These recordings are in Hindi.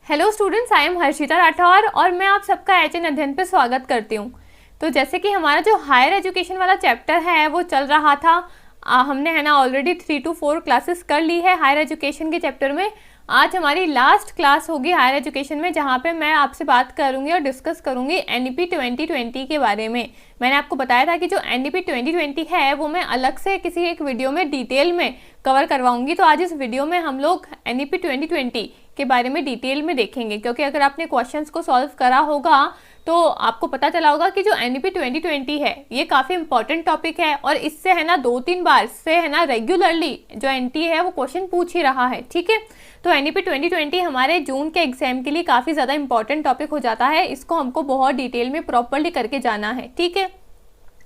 Hello students, I am Harshita Rathore और मैं आप सबका एचएन अध्ययन पे स्वागत करती हूँ। तो जैसे कि हमारा जो हायर एजुकेशन वाला चैप्टर है वो चल रहा था, हमने है ना ऑलरेडी 3 to 4 क्लासेस कर ली है हायर एजुकेशन के चैप्टर में। आज हमारी लास्ट क्लास होगी हायर एजुकेशन में, जहाँ पे मैं आपसे बात करूँगी और डिस्कस करूँगी एनईपी 2020 के बारे में। मैंने आपको बताया था कि जो एनईपी 2020 है वो मैं अलग से किसी एक वीडियो में डिटेल में कवर करवाऊंगी। तो आज इस वीडियो में हम लोग एनईपी 2020 के बारे में डिटेल में देखेंगे, क्योंकि अगर आपने क्वेश्चंस को सॉल्व करा होगा तो आपको पता चला होगा कि जो एनईपी 2020 है ये काफ़ी इंपॉर्टेंट टॉपिक है और इससे है ना 2-3 बार से है ना रेगुलरली जो एनटीए है वो क्वेश्चन पूछ ही रहा है। ठीक है, तो एनईपी 2020 हमारे जून के एग्जाम के लिए काफ़ी ज़्यादा इंपॉर्टेंट टॉपिक हो जाता है। इसको हमको बहुत डिटेल में प्रॉपरली करके जाना है। ठीक है,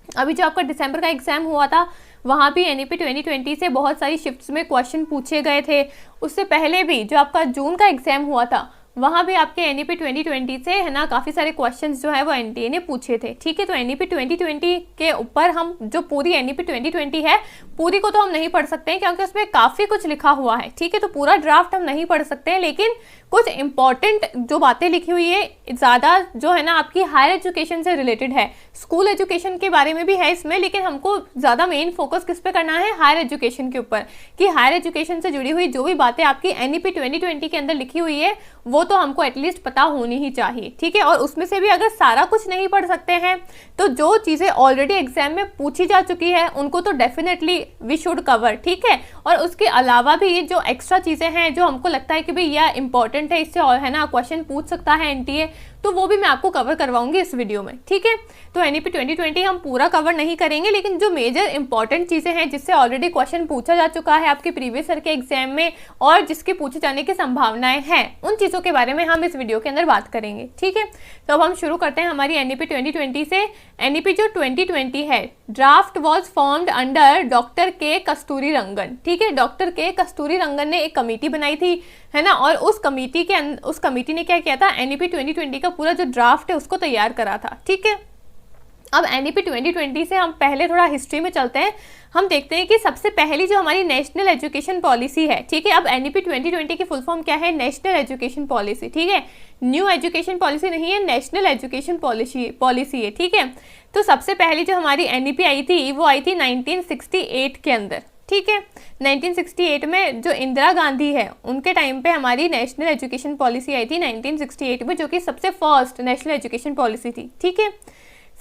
अभी जो आपका दिसंबर का एग्जाम हुआ था वहाँ भी एनईपी 2020 से बहुत सारी शिफ्ट्स में क्वेश्चन पूछे गए थे। उससे पहले भी जो आपका जून का एग्जाम हुआ था वहाँ भी आपके एनईपी 2020 से है ना काफ़ी सारे क्वेश्चंस जो है वो एनटीए ने पूछे थे। ठीक है, तो एनईपी 2020 के ऊपर हम जो पूरी एनईपी 2020 है पूरी को तो हम नहीं पढ़ सकते हैं, क्योंकि उसमें काफ़ी कुछ लिखा हुआ है। ठीक है, तो पूरा ड्राफ्ट हम नहीं पढ़ सकते हैं, लेकिन कुछ इंपॉर्टेंट जो बातें लिखी हुई है ज़्यादा जो है ना आपकी हायर एजुकेशन से रिलेटेड है। स्कूल एजुकेशन के बारे में भी है इसमें, लेकिन हमको ज़्यादा मेन फोकस किस पे करना है, हायर एजुकेशन के ऊपर, कि हायर एजुकेशन से जुड़ी हुई जो भी बातें आपकी एनईपी 2020 के अंदर लिखी हुई है वो तो हमको एटलीस्ट पता होनी ही चाहिए। ठीक है, और उसमें से भी अगर सारा कुछ नहीं पढ़ सकते हैं तो जो चीज़ें ऑलरेडी एग्जाम में पूछी जा चुकी है उनको तो डेफिनेटली वी शुड कवर। ठीक है, और उसके अलावा भी जो एक्स्ट्रा चीज़ें हैं जो हमको लगता है कि भाई यह इंपॉर्टेंट है, इससे और है ना क्वेश्चन पूछ सकता है एनटीए, तो वो भी मैं आपको कवर करवाऊंगी इस वीडियो में। ठीक है, तो एनईपी 2020 हम पूरा कवर नहीं करेंगे, लेकिन जो मेजर इंपॉर्टेंट चीज़ें हैं जिससे ऑलरेडी क्वेश्चन पूछा जा चुका है आपके प्रीवियस ईयर के एग्जाम में और जिसके पूछे जाने की संभावनाएं हैं, उन चीज़ों के बारे में हम इस वीडियो के अंदर बात करेंगे। ठीक है, तो अब हम शुरू करते हैं हमारी एनईपी 2020 से। एनईपी जो 2020 है, draft was formed under doctor के कस्तूरी रंगन। ठीक है, डॉक्टर के कस्तूरी रंगन ने एक कमेटी बनाई थी, है ना, और उस कमेटी ने क्या किया था, एनईपी 2020 का पूरा जो ड्राफ्ट है उसको तैयार करा था। ठीक है, अब एनईपी 2020 से हम पहले थोड़ा हिस्ट्री में चलते हैं। हम देखते हैं कि सबसे पहली जो हमारी नेशनल एजुकेशन पॉलिसी है, ठीक है, अब एनईपी 2020 की फुल फॉर्म क्या है, नेशनल एजुकेशन पॉलिसी। ठीक है, न्यू एजुकेशन पॉलिसी नहीं है, नेशनल एजुकेशन पॉलिसी है। ठीक है, तो सबसे पहली जो हमारी एनईपी आई थी वो आई थी 1968 के अंदर। ठीक है, 1968 में जो इंदिरा गांधी है उनके टाइम पे हमारी नेशनल एजुकेशन पॉलिसी आई थी 1968 में, जो कि सबसे फर्स्ट नेशनल एजुकेशन पॉलिसी थी। ठीक है,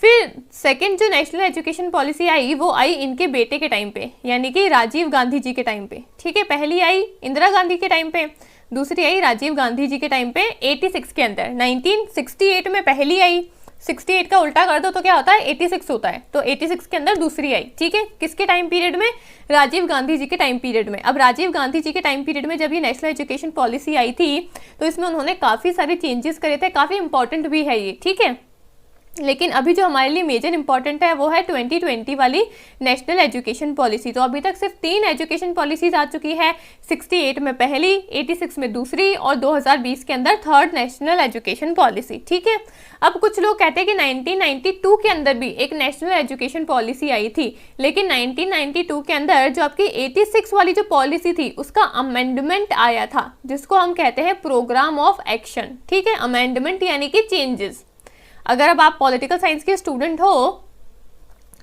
फिर सेकंड जो नेशनल एजुकेशन पॉलिसी आई वो आई इनके बेटे के टाइम पे, यानी कि राजीव गांधी जी के टाइम पे। ठीक है, पहली आई इंदिरा गांधी के टाइम पे, दूसरी आई राजीव गांधी जी के टाइम पे 86 के अंदर। 1968 में पहली आई, 68 का उल्टा कर दो तो क्या होता है, 86 होता है, तो 86 के अंदर दूसरी आई। ठीक है, किसके टाइम पीरियड में, राजीव गांधी जी के टाइम पीरियड में। अब राजीव गांधी जी के टाइम पीरियड में जब ये नेशनल एजुकेशन पॉलिसी आई थी तो इसमें उन्होंने काफ़ी सारे चेंजेस करे थे, काफ़ी इंपॉर्टेंट भी है ये। ठीक है, लेकिन अभी जो हमारे लिए मेजर इंपॉर्टेंट है वो है 2020 वाली नेशनल एजुकेशन पॉलिसी। तो अभी तक सिर्फ 3 एजुकेशन पॉलिसीज आ चुकी है, 68 में पहली, 86 में दूसरी और 2020 के अंदर थर्ड नेशनल एजुकेशन पॉलिसी। ठीक है, अब कुछ लोग कहते हैं कि 1992 के अंदर भी एक नेशनल एजुकेशन पॉलिसी आई थी, लेकिन 1992 के अंदर जो आपकी 86 वाली जो पॉलिसी थी उसका अमेंडमेंट आया था, जिसको हम कहते हैं प्रोग्राम ऑफ एक्शन। ठीक है, अमेंडमेंट यानी कि चेंजेस। अगर अब आप पॉलिटिकल साइंस के स्टूडेंट हो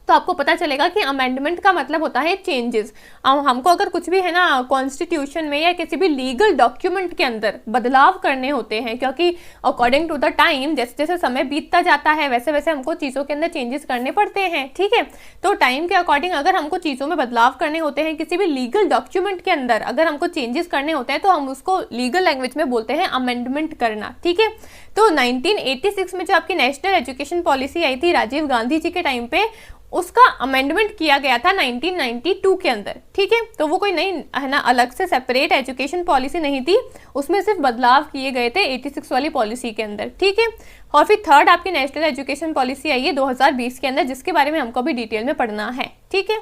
तो आपको पता चलेगा कि अमेंडमेंट का मतलब होता है चेंजेस। हमको अगर कुछ भी है ना कॉन्स्टिट्यूशन में या किसी भी लीगल डॉक्यूमेंट के अंदर बदलाव करने होते हैं, क्योंकि अकॉर्डिंग टू द टाइम, जैसे जैसे समय बीतता जाता है वैसे वैसे हमको चीज़ों के अंदर चेंजेस करने पड़ते हैं। ठीक है, तो टाइम के अकॉर्डिंग अगर हमको चीज़ों में बदलाव करने होते हैं, किसी भी लीगल डॉक्यूमेंट के अंदर अगर हमको चेंजेस करने होते हैं तो हम उसको लीगल लैंग्वेज में बोलते हैं अमेंडमेंट करना। ठीक है, तो 1986 में जो आपकी नेशनल एजुकेशन पॉलिसी आई थी राजीव गांधी जी के टाइम पे, उसका अमेंडमेंट किया गया था 1992 के अंदर। ठीक है, तो वो कोई नई है ना अलग से सेपरेट एजुकेशन पॉलिसी नहीं थी, उसमें सिर्फ बदलाव किए गए थे 86 वाली पॉलिसी के अंदर। ठीक है, और फिर थर्ड आपकी नेशनल एजुकेशन पॉलिसी आई है 2020 के अंदर, जिसके बारे में हमको भी डिटेल में पढ़ना है। ठीक है,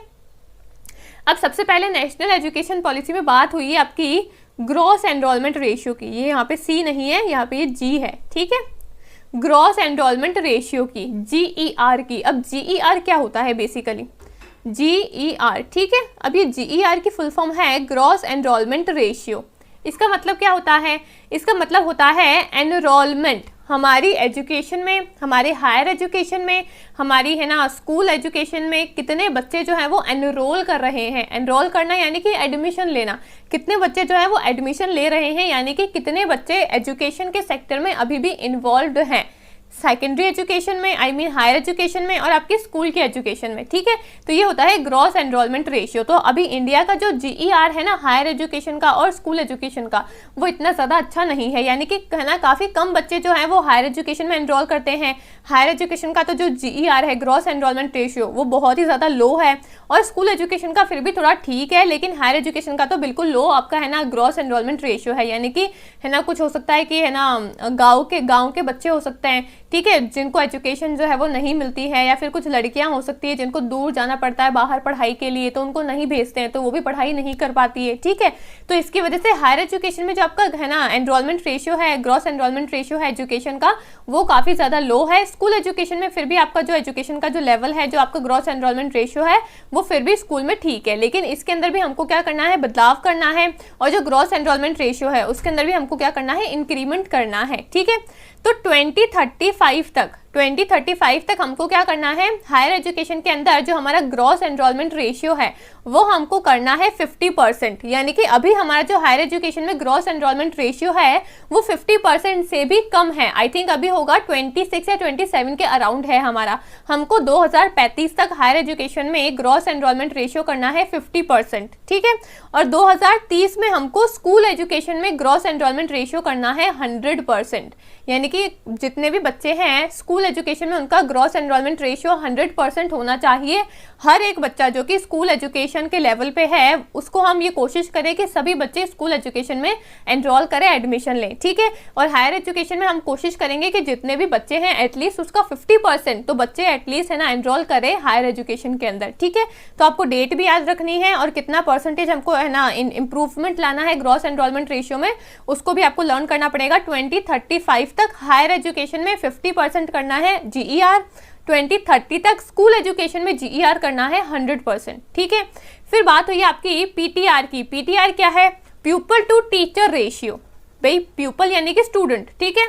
अब सबसे पहले नेशनल एजुकेशन पॉलिसी में बात हुई है आपकी ग्रॉस एनरोलमेंट रेशियो की। ये यहाँ पे सी नहीं है, यहाँ पे ये जी है। ठीक है, ग्रॉस एनरोलमेंट रेशियो की, GER की। अब GER क्या होता है बेसिकली, GER। ठीक है, अब ये GER की फुल फॉर्म है ग्रॉस एनरोलमेंट रेशियो। इसका मतलब क्या होता है? इसका मतलब होता है एनरोलमेंट। हमारी एजुकेशन में, हमारे हायर एजुकेशन में, हमारी है ना स्कूल एजुकेशन में कितने बच्चे जो हैं वो एनरोल कर रहे हैं। एनरोल करना यानी कि एडमिशन लेना। कितने बच्चे जो है वो एडमिशन ले रहे हैं, यानी कि कितने बच्चे एजुकेशन के सेक्टर में अभी भी इन्वॉल्व हैं, सेकेंडरी एजुकेशन में, आई मीन हायर एजुकेशन में और आपके स्कूल के एजुकेशन में। ठीक है, तो ये होता है ग्रॉस एनरोलमेंट रेशियो। तो अभी इंडिया का जो GER है ना हायर एजुकेशन का और स्कूल एजुकेशन का, वो इतना ज़्यादा अच्छा नहीं है, यानी कि है ना काफ़ी कम बच्चे जो हैं वो हायर एजुकेशन में एनरोल करते हैं। हायर एजुकेशन का तो जो GER है ग्रॉस एनरोलमेंट रेशियो वो बहुत ही ज़्यादा लो है, और स्कूल एजुकेशन का फिर भी थोड़ा ठीक है, लेकिन हायर एजुकेशन का तो बिल्कुल लो आपका है ना ग्रॉस एनरोलमेंट रेशियो है। यानी कि है ना कुछ हो सकता है कि है ना गाँव के बच्चे हो सकते हैं, ठीक है, जिनको एजुकेशन जो है वो नहीं मिलती है, या फिर कुछ लड़कियां हो सकती है जिनको दूर जाना पड़ता है बाहर पढ़ाई के लिए, तो उनको नहीं भेजते हैं, तो वो भी पढ़ाई नहीं कर पाती है। ठीक है, तो इसकी वजह से हायर एजुकेशन में जो आपका है ना एनरोलमेंट रेशियो है, ग्रॉस एनरोलमेंट रेशियो है एजुकेशन का, वो काफ़ी ज़्यादा लो है। स्कूल एजुकेशन में फिर भी आपका जो एजुकेशन का जो लेवल है, जो आपका ग्रॉस एनरोलमेंट रेशियो है, वो फिर भी स्कूल में ठीक है, लेकिन इसके अंदर भी हमको क्या करना है, बदलाव करना है, और जो ग्रॉस एनरोलमेंट रेशियो है उसके अंदर भी हमको क्या करना है, इंक्रीमेंट करना है। ठीक है, तो 2035 तक हमको क्या करना है, हायर एजुकेशन के अंदर जो हमारा ग्रॉस एनरोलमेंट रेशियो है वो हमको करना है 50%। यानी कि अभी हमारा जो हायर एजुकेशन में ग्रॉस एनरोलमेंट रेशियो है वो 50% से भी कम है। आई थिंक अभी होगा 26 या 27 के अराउंड है हमारा। हमको 2035 तक हायर एजुकेशन में ग्रॉस एनरोलमेंट रेशियो करना है 50%। ठीक है, और 2030 में हमको स्कूल एजुकेशन में ग्रॉस एनरोलमेंट रेशियो करना है 100%। यानी कि जितने भी बच्चे हैं स्कूल एजुकेशन में उनका ग्रॉस एनरोलमेंट रेशियो 100% होना चाहिए। हर एक बच्चा जो कि स्कूल एजुकेशन के लेवल पे है उसको हम ये कोशिश करें कि सभी बच्चे स्कूल एजुकेशन में एनरोल करें, एडमिशन लें। ठीक है, और हायर एजुकेशन में हम कोशिश करेंगे कि जितने भी बच्चे हैं एटलीस्ट उसका 50% तो बच्चे एटलीस्ट है ना एनरोल करें हायर एजुकेशन के अंदर। ठीक है, तो आपको डेट भी याद रखनी है और कितना परसेंटेज हमको है ना इम्प्रूवमेंट लाना है ग्रॉस एनरोलमेंट रेशियो में, उसको भी आपको लर्न करना पड़ेगा। 2035 तक हायर एजुकेशन में 50% करना है GER, 2030 तक स्कूल एजुकेशन में GER करना है 100%। ठीक है, फिर बात हुई आपकी PTR की। PTR क्या है, प्यूपल टू टीचर रेशियो। भाई प्यूपल यानी कि स्टूडेंट, ठीक है,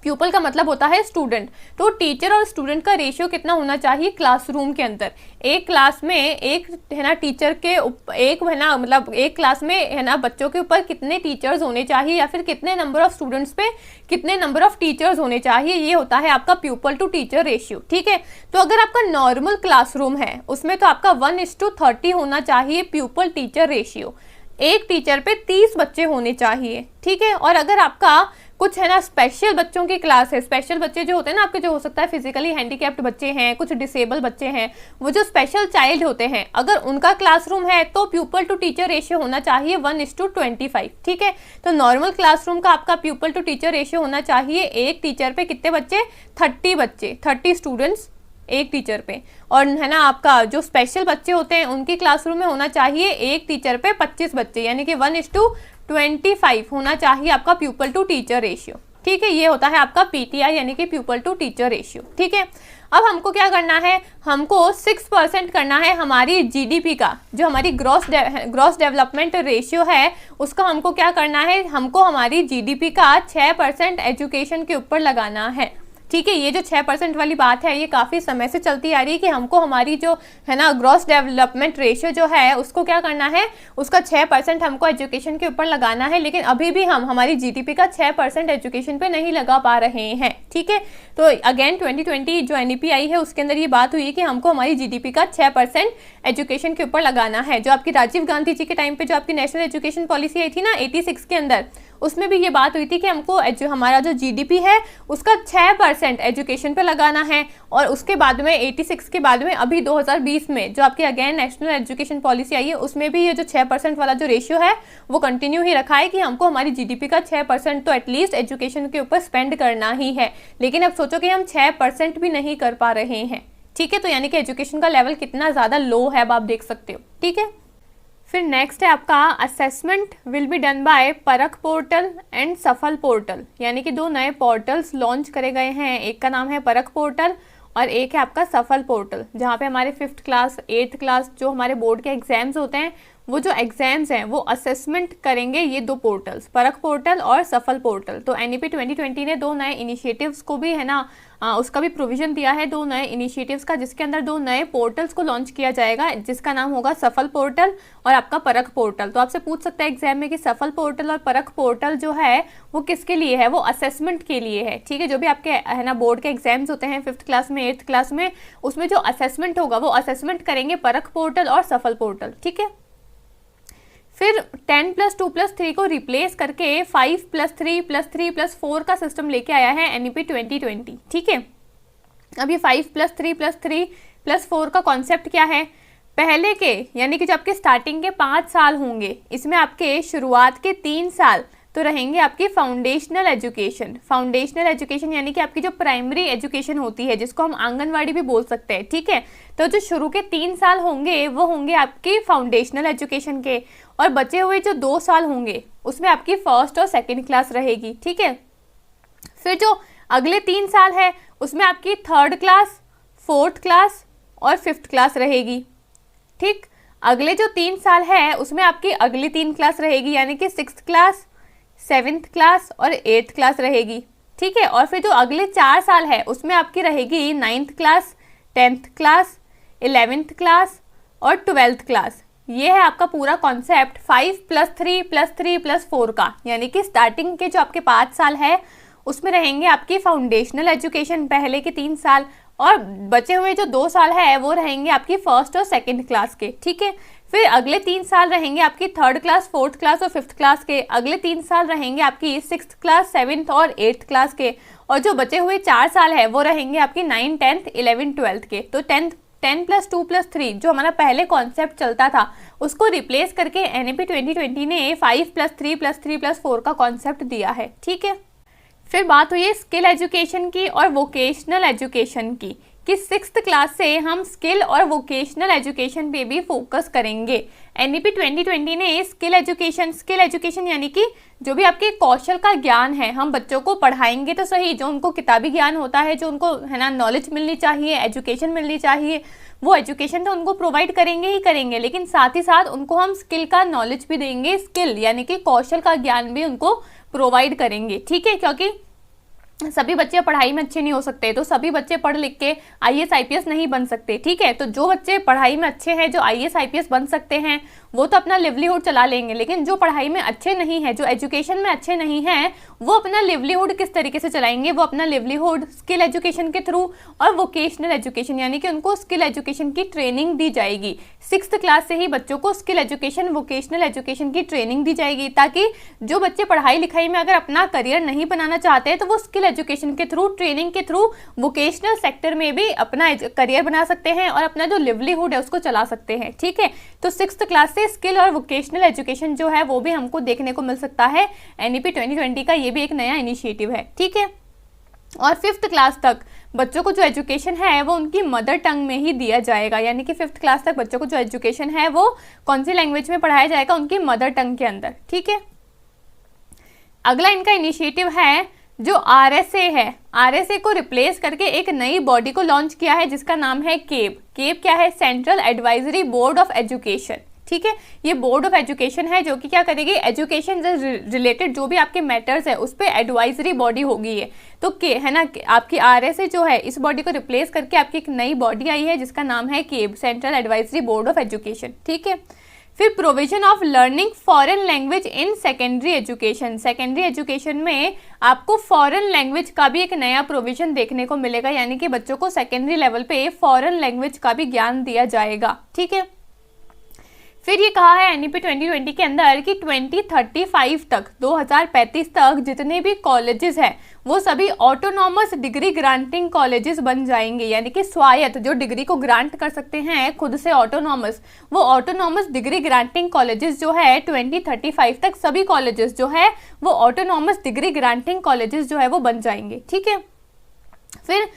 प्यूपल का मतलब होता है स्टूडेंट। तो टीचर और स्टूडेंट का रेशियो कितना होना चाहिए क्लासरूम के अंदर, एक क्लास में एक है ना टीचर के एक है ना मतलब एक क्लास में है ना बच्चों के ऊपर कितने टीचर्स होने चाहिए, या फिर कितने नंबर ऑफ स्टूडेंट्स पे कितने नंबर ऑफ टीचर्स होने चाहिए, ये होता है आपका प्यूपल टू टीचर रेशियो। ठीक है, तो अगर आपका नॉर्मल क्लासरूम है उसमें तो आपका 1:30 होना चाहिए प्यूपल टीचर रेशियो, एक टीचर पे 30 बच्चे होने चाहिए। ठीक है, और अगर आपका कुछ है ना स्पेशल बच्चों की क्लास है, स्पेशल बच्चे जो होते हैं ना आपके, जो हो सकता है फिजिकली हैंडीकैप्ड बच्चे हैं, कुछ डिसेबल बच्चे हैं, वो जो स्पेशल चाइल्ड होते हैं, अगर उनका क्लासरूम है तो प्यूपल टू टीचर रेशियो होना चाहिए 1:25। ठीक है, तो नॉर्मल क्लासरूम का आपका प्यूपल टू टीचर रेशियो होना चाहिए एक टीचर पे कितने बच्चे, 30 बच्चे, 30 स्टूडेंट्स एक टीचर पे। और है ना आपका जो स्पेशल बच्चे होते हैं उनकी क्लासरूम में होना चाहिए एक टीचर पे 25 बच्चे, यानी कि 1:25 होना चाहिए आपका प्यूपल टू टीचर रेशियो। ठीक है, ये होता है आपका PTR यानी कि प्यूपल टू टीचर रेशियो। ठीक है, अब हमको क्या करना है, हमको 6% करना है हमारी GDP का, जो हमारी ग्रॉस डेवलपमेंट रेशियो है उसका हमको क्या करना है, हमको हमारी GDP का 6% एजुकेशन के ऊपर लगाना है। ठीक है, ये जो 6% वाली बात है ये काफ़ी समय से चलती आ रही है कि हमको हमारी जो है ना ग्रॉस डेवलपमेंट रेशियो जो है उसको क्या करना है, उसका 6% हमको एजुकेशन के ऊपर लगाना है, लेकिन अभी भी हम हमारी GDP का 6% एजुकेशन पे नहीं लगा पा रहे हैं। ठीक है, तो अगेन 2020 जो NEP आई है उसके अंदर ये बात हुई कि हमको हमारी GDP का 6% एजुकेशन के ऊपर लगाना है। जो आपकी राजीव गांधी जी के टाइम पे जो आपकी नेशनल एजुकेशन पॉलिसी आई थी ना 86 के अंदर, उसमें भी ये बात हुई थी कि हमको हमारा जो GDP है उसका 6% एजुकेशन पे लगाना है। और उसके बाद में 86 के बाद में अभी 2020 में जो आपकी अगेन नेशनल एजुकेशन पॉलिसी आई है उसमें भी ये जो 6% वाला जो रेशियो है वो कंटिन्यू ही रखा है कि हमको हमारी GDP का 6% तो एटलीस्ट एजुकेशन के ऊपर स्पेंड करना ही है। लेकिन अब सोचो कि हम 6% भी नहीं कर पा रहे हैं। ठीक है, तो यानी कि एजुकेशन का लेवल कितना ज़्यादा लो है अब आप देख सकते हो। ठीक है, फिर नेक्स्ट है आपका assessment will be done by परख पोर्टल एंड सफल पोर्टल, यानी कि दो नए पोर्टल्स लॉन्च करे गए हैं। एक का नाम है परख पोर्टल और एक है आपका सफल पोर्टल, जहाँ पे हमारे 5th क्लास 8th क्लास जो हमारे बोर्ड के एग्जाम्स होते हैं वो जो एग्जाम्स हैं वो असेसमेंट करेंगे ये 2 पोर्टल्स, परख पोर्टल और सफल पोर्टल। तो NEP 2020 ने 2 नए इनिशिएटिव्स को भी है ना उसका भी प्रोविजन दिया है, 2 नए इनिशिएटिव्स का, जिसके अंदर 2 नए पोर्टल्स को लॉन्च किया जाएगा, जिसका नाम होगा सफल पोर्टल और आपका परख पोर्टल। तो आपसे पूछ सकता है एग्जाम में कि सफल पोर्टल और परख पोर्टल जो है वो किसके लिए है, वो असेसमेंट के लिए है। ठीक है, जो भी आपके है ना बोर्ड के एग्जाम्स होते हैं 5th क्लास में 8th क्लास में, उसमें जो असेसमेंट होगा वो असेसमेंट करेंगे परख पोर्टल और सफल पोर्टल। ठीक है, फिर 10+2+3 को रिप्लेस करके 5+3+3+4 का सिस्टम लेके आया है NEP 2020। ठीक है, अब ये 5+3+3+4 का कॉन्सेप्ट क्या है, पहले के यानी कि जो आपके स्टार्टिंग के 5 साल होंगे, इसमें आपके शुरुआत के 3 साल तो रहेंगे आपकी फाउंडेशनल एजुकेशन। फाउंडेशनल एजुकेशन यानी कि आपकी जो प्राइमरी एजुकेशन होती है, जिसको हम आंगनवाड़ी भी बोल सकते हैं। ठीक है, तो जो शुरू के 3 साल होंगे वो होंगे आपकी फाउंडेशनल एजुकेशन के, और बचे हुए जो 2 साल होंगे उसमें आपकी 1st और 2nd क्लास रहेगी। ठीक है, फिर जो अगले 3 साल है उसमें आपकी 3rd क्लास, 4th क्लास और 5th क्लास रहेगी। ठीक, अगले जो 3 साल है उसमें आपकी अगली 3 क्लास रहेगी, यानी कि 6th क्लास, 7th क्लास और 8th क्लास रहेगी। ठीक है, और फिर जो अगले 4 साल है उसमें आपकी रहेगी 9th class, 10th class, 11th class और 12th क्लास। ये है आपका पूरा कॉन्सेप्ट 5+3+3+4 का, यानी कि स्टार्टिंग के जो आपके 5 साल है उसमें रहेंगे आपकी फाउंडेशनल एजुकेशन पहले के 3 साल, और बचे हुए जो 2 साल है वो रहेंगे आपकी 1st और 2nd क्लास के। ठीक है, फिर अगले 3 साल रहेंगे आपकी 3rd क्लास, 4th क्लास और 5th क्लास के, अगले 3 साल रहेंगे आपकी 6th क्लास, 7th और 8th क्लास के, और जो बचे हुए 4 साल है वो रहेंगे आपकी 9, 10th, 11, 12th के। तो 10+2+3 जो हमारा पहले कॉन्सेप्ट चलता था उसको रिप्लेस करके NEP 2020 ने 5+3+3+4 का कॉन्सेप्ट दिया है। ठीक है, फिर बात हुई है स्किल एजुकेशन की और वोकेशनल एजुकेशन की, कि 6th क्लास से हम स्किल और वोकेशनल एजुकेशन पे भी फोकस करेंगे। NEP 2020 ने स्किल एजुकेशन यानी कि जो भी आपके कौशल का ज्ञान है हम बच्चों को पढ़ाएंगे तो सही, जो उनको किताबी ज्ञान होता है, जो उनको है ना नॉलेज मिलनी चाहिए, एजुकेशन मिलनी चाहिए, वो एजुकेशन तो उनको प्रोवाइड करेंगे ही करेंगे, लेकिन साथ ही साथ उनको हम स्किल का नॉलेज भी देंगे, स्किल यानी कि कौशल का ज्ञान भी उनको प्रोवाइड करेंगे। ठीक है, क्योंकि सभी बच्चे पढ़ाई में अच्छे नहीं हो सकते, तो सभी बच्चे पढ़ लिख के IAS IPS नहीं बन सकते। ठीक है, तो जो बच्चे पढ़ाई में अच्छे हैं, जो IAS IPS बन सकते हैं, वो तो अपना लिवलीहुड चला लेंगे, लेकिन जो पढ़ाई में अच्छे नहीं है, जो एजुकेशन में अच्छे नहीं हैं, वो अपना लिवलीहुड किस तरीके से चलाएंगे, वो अपना लिवलीहुड स्किल एजुकेशन के थ्रू और वोकेशनल एजुकेशन यानी कि उनको स्किल एजुकेशन की ट्रेनिंग दी जाएगी। 6th क्लास से ही बच्चों को स्किल एजुकेशन, वोकेशनल एजुकेशन की ट्रेनिंग दी जाएगी, ताकि जो बच्चे पढ़ाई लिखाई में अगर अपना करियर नहीं बनाना चाहते तो वो स्किल एजुकेशन के थ्रू, ट्रेनिंग के थ्रू वोकेशनल सेक्टर में भी अपना करियर बना सकते हैं और अपना जो लिवलीहुड है उसको चला सकते हैं। ठीक है, तो 6th क्लास से स्किल और वोकेशनल एजुकेशन जो है वो भी हमको देखने को मिल सकता है। NEP 2020 का ये भी एक नया इनिशिएटिव है। ठीक है, और 5th क्लास तक बच्चों को जो एजुकेशन है वो उनकी मदर टंग में ही दिया जाएगा, यानी कि 5th क्लास तक बच्चों को जो एजुकेशन है वो कौन सी लैंग्वेज में पढ़ाया जाएगा, उनकी मदर टंग के अंदर। ठीक है, अगला इनका इनिशिएटिव है जो RSA है, RSA को रिप्लेस करके एक नई बॉडी को लॉन्च किया है जिसका नाम है केब। केब क्या है, central advisory board of education. ठीक है, ये बोर्ड ऑफ एजुकेशन है जो कि क्या करेगी, एजुकेशन से रिलेटेड जो भी आपके मैटर्स है उस पर एडवाइजरी बॉडी होगी ये। तो के है ना, आपकी RSA जो है इस बॉडी को रिप्लेस करके आपकी एक नई बॉडी आई है जिसका नाम है cab, central advisory board of education. ठीक है, फिर provision of learning foreign language in secondary education. Secondary education में आपको फॉरेन लैंग्वेज का भी एक नया प्रोविजन देखने को मिलेगा, यानी कि बच्चों को सेकेंडरी लेवल पे फॉरेन लैंग्वेज का भी ज्ञान दिया जाएगा। ठीक है, फिर ये कहा है NEP 2020 के अंदर कि 2035 तक, 2035 तक जितने भी कॉलेजेस हैं वो सभी ऑटोनॉमस डिग्री ग्रांटिंग कॉलेजेस बन जाएंगे, यानी कि स्वायत्त जो डिग्री को ग्रांट कर सकते हैं खुद से ऑटोनॉमस, वो ऑटोनॉमस डिग्री ग्रांटिंग कॉलेजेस जो है 2035 तक सभी कॉलेजेस जो है वो ऑटोनॉमस डिग्री ग्रांटिंग कॉलेजेस जो है वो बन जाएंगे। ठीक है, फिर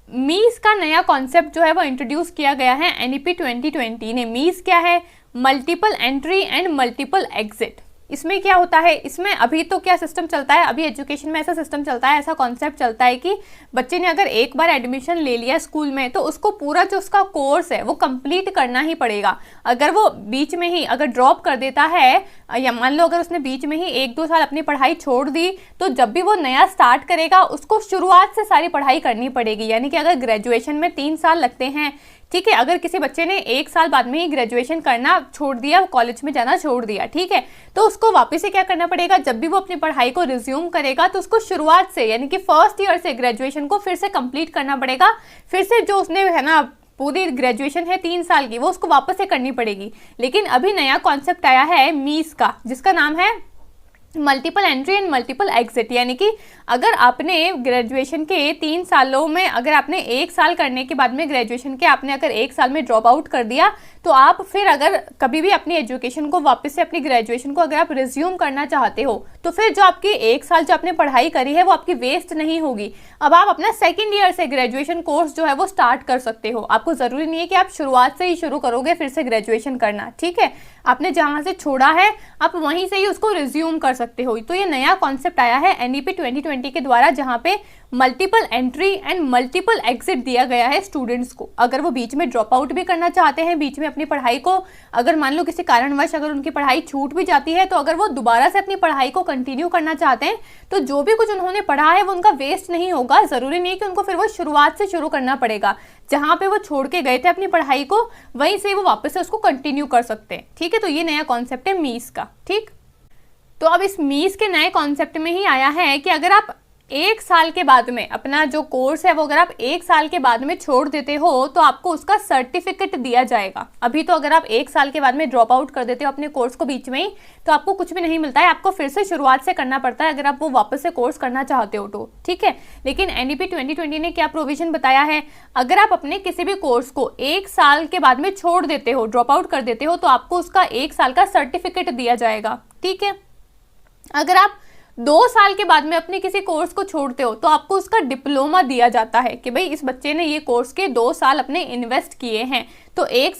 मीस का नया कॉन्सेप्ट जो है वो इंट्रोड्यूस किया गया है NEP 2020 ने। मीस क्या है, multiple entry and multiple exit. इसमें क्या होता है, इसमें अभी तो क्या सिस्टम चलता है, अभी एजुकेशन में ऐसा सिस्टम चलता है, ऐसा कॉन्सेप्ट चलता है कि बच्चे ने अगर एक बार एडमिशन ले लिया स्कूल में तो उसको पूरा जो उसका कोर्स है वो कंप्लीट करना ही पड़ेगा। अगर वो बीच में ही अगर ड्रॉप कर देता है, या मान लो अगर उसने बीच में ही 1-2 साल अपनी पढ़ाई छोड़ दी, तो जब भी वो नया स्टार्ट करेगा उसको शुरुआत से सारी पढ़ाई करनी पड़ेगी। यानी कि अगर ग्रेजुएशन में 3 साल लगते हैं, ठीक है, अगर किसी बच्चे ने 1 साल बाद में ही ग्रेजुएशन करना छोड़ दिया, कॉलेज में जाना छोड़ दिया, ठीक है, तो उसको वापस से क्या करना पड़ेगा, जब भी वो अपनी पढ़ाई को रिज्यूम करेगा तो उसको शुरुआत से यानी कि फर्स्ट ईयर से ग्रेजुएशन को फिर से कंप्लीट करना पड़ेगा। फिर से जो उसने है ना पूरी ग्रेजुएशन है 3 साल की, वो उसको वापस से करनी पड़ेगी। लेकिन अभी नया कॉन्सेप्ट आया है मीस का, जिसका नाम है multiple entry and multiple exit. यानी कि अगर आपने ग्रेजुएशन के 3 सालों में अगर आपने 1 साल करने के बाद में ग्रेजुएशन के आपने अगर 1 साल में ड्रॉप आउट कर दिया, तो आप फिर अगर कभी भी अपनी एजुकेशन को वापस से अपनी ग्रेजुएशन को अगर आप रिज्यूम करना चाहते हो, तो फिर जो आपकी 1 साल जो आपने पढ़ाई करी है वो आपकी वेस्ट नहीं होगी। अब आप अपना सेकेंड ईयर से ग्रेजुएशन कोर्स जो है वो स्टार्ट कर सकते हो। आपको ज़रूरी नहीं है कि आप शुरुआत से ही शुरू करोगे फिर से ग्रेजुएशन करना, ठीक है, आपने जहाँ से छोड़ा है आप वहीं से ही उसको रिज्यूम कर सकते हो। तो ये नया कॉन्सेप्ट आया है एनईपी 2020 के द्वारा, जहाँ पे multiple entry and multiple exit दिया गया है स्टूडेंट्स को। अगर वो बीच में ड्रॉप आउट भी करना चाहते हैं, बीच में अपनी पढ़ाई को अगर मान लो किसी कारणवश अगर उनकी पढ़ाई छूट भी जाती है, तो अगर वो दोबारा से अपनी पढ़ाई को कंटिन्यू करना चाहते हैं तो जो भी कुछ उन्होंने पढ़ा है वो उनका वेस्ट नहीं होगा। ज़रूरी नहीं है कि उनको फिर वो शुरुआत से शुरू करना पड़ेगा, जहाँ पे वो छोड़ के गए थे अपनी पढ़ाई को वहीं से वो वापस से उसको कंटिन्यू कर सकते हैं, ठीक है। तो ये नया कॉन्सेप्ट है मीस का, ठीक। तो अब इस मीस के नए कॉन्सेप्ट में ही आया है कि अगर आप 1 साल के बाद में अपना जो कोर्स है वो अगर आप 1 साल के बाद में छोड़ देते हो तो आपको उसका सर्टिफिकेट दिया जाएगा। अभी तो अगर आप 1 साल के बाद में ड्रॉप आउट कर देते हो अपने कोर्स को बीच में ही, तो आपको कुछ भी नहीं मिलता है, आपको फिर से शुरुआत से करना पड़ता है अगर आप वो वापस से कोर्स करना चाहते हो तो, ठीक है। लेकिन एनईपी 2020 ने क्या प्रोविजन बताया है, अगर आप अपने किसी भी कोर्स को 1 साल के बाद में छोड़ देते हो, ड्रॉप आउट कर देते हो, तो आपको उसका 1 साल का सर्टिफिकेट दिया जाएगा, ठीक है। अगर आप 2 साल के बाद में अपने किसी कोर्स को छोड़ते हो तो आपको उसका डिप्लोमा दिया जाता है कि भाई इस बच्चे ने ये कोर्स के 2 साल अपने इन्वेस्ट किए हैं। तो 1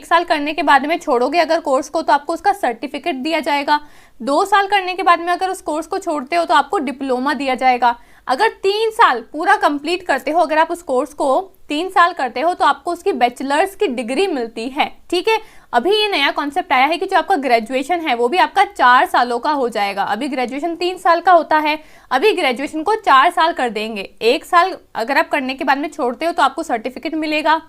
साल करने के बाद में छोड़ोगे अगर कोर्स को तो आपको उसका सर्टिफिकेट दिया जाएगा। 2 साल करने के बाद में अगर उस कोर्स को छोड़ते हो तो आपको डिप्लोमा दिया जाएगा। अगर 3 साल पूरा कंप्लीट करते हो, अगर आप उस कोर्स को 3 साल करते हो तो आपको उसकी बैचलर्स की डिग्री मिलती है, ठीक है। अभी ये नया कॉन्सेप्ट आया है कि जो आपका ग्रेजुएशन है वो भी आपका 4 सालों का हो जाएगा। अभी ग्रेजुएशन 3 साल का होता है, अभी ग्रेजुएशन को 4 साल कर देंगे। 1 साल अगर आप करने के बाद में छोड़ते हो तो आपको सर्टिफिकेट मिलेगा,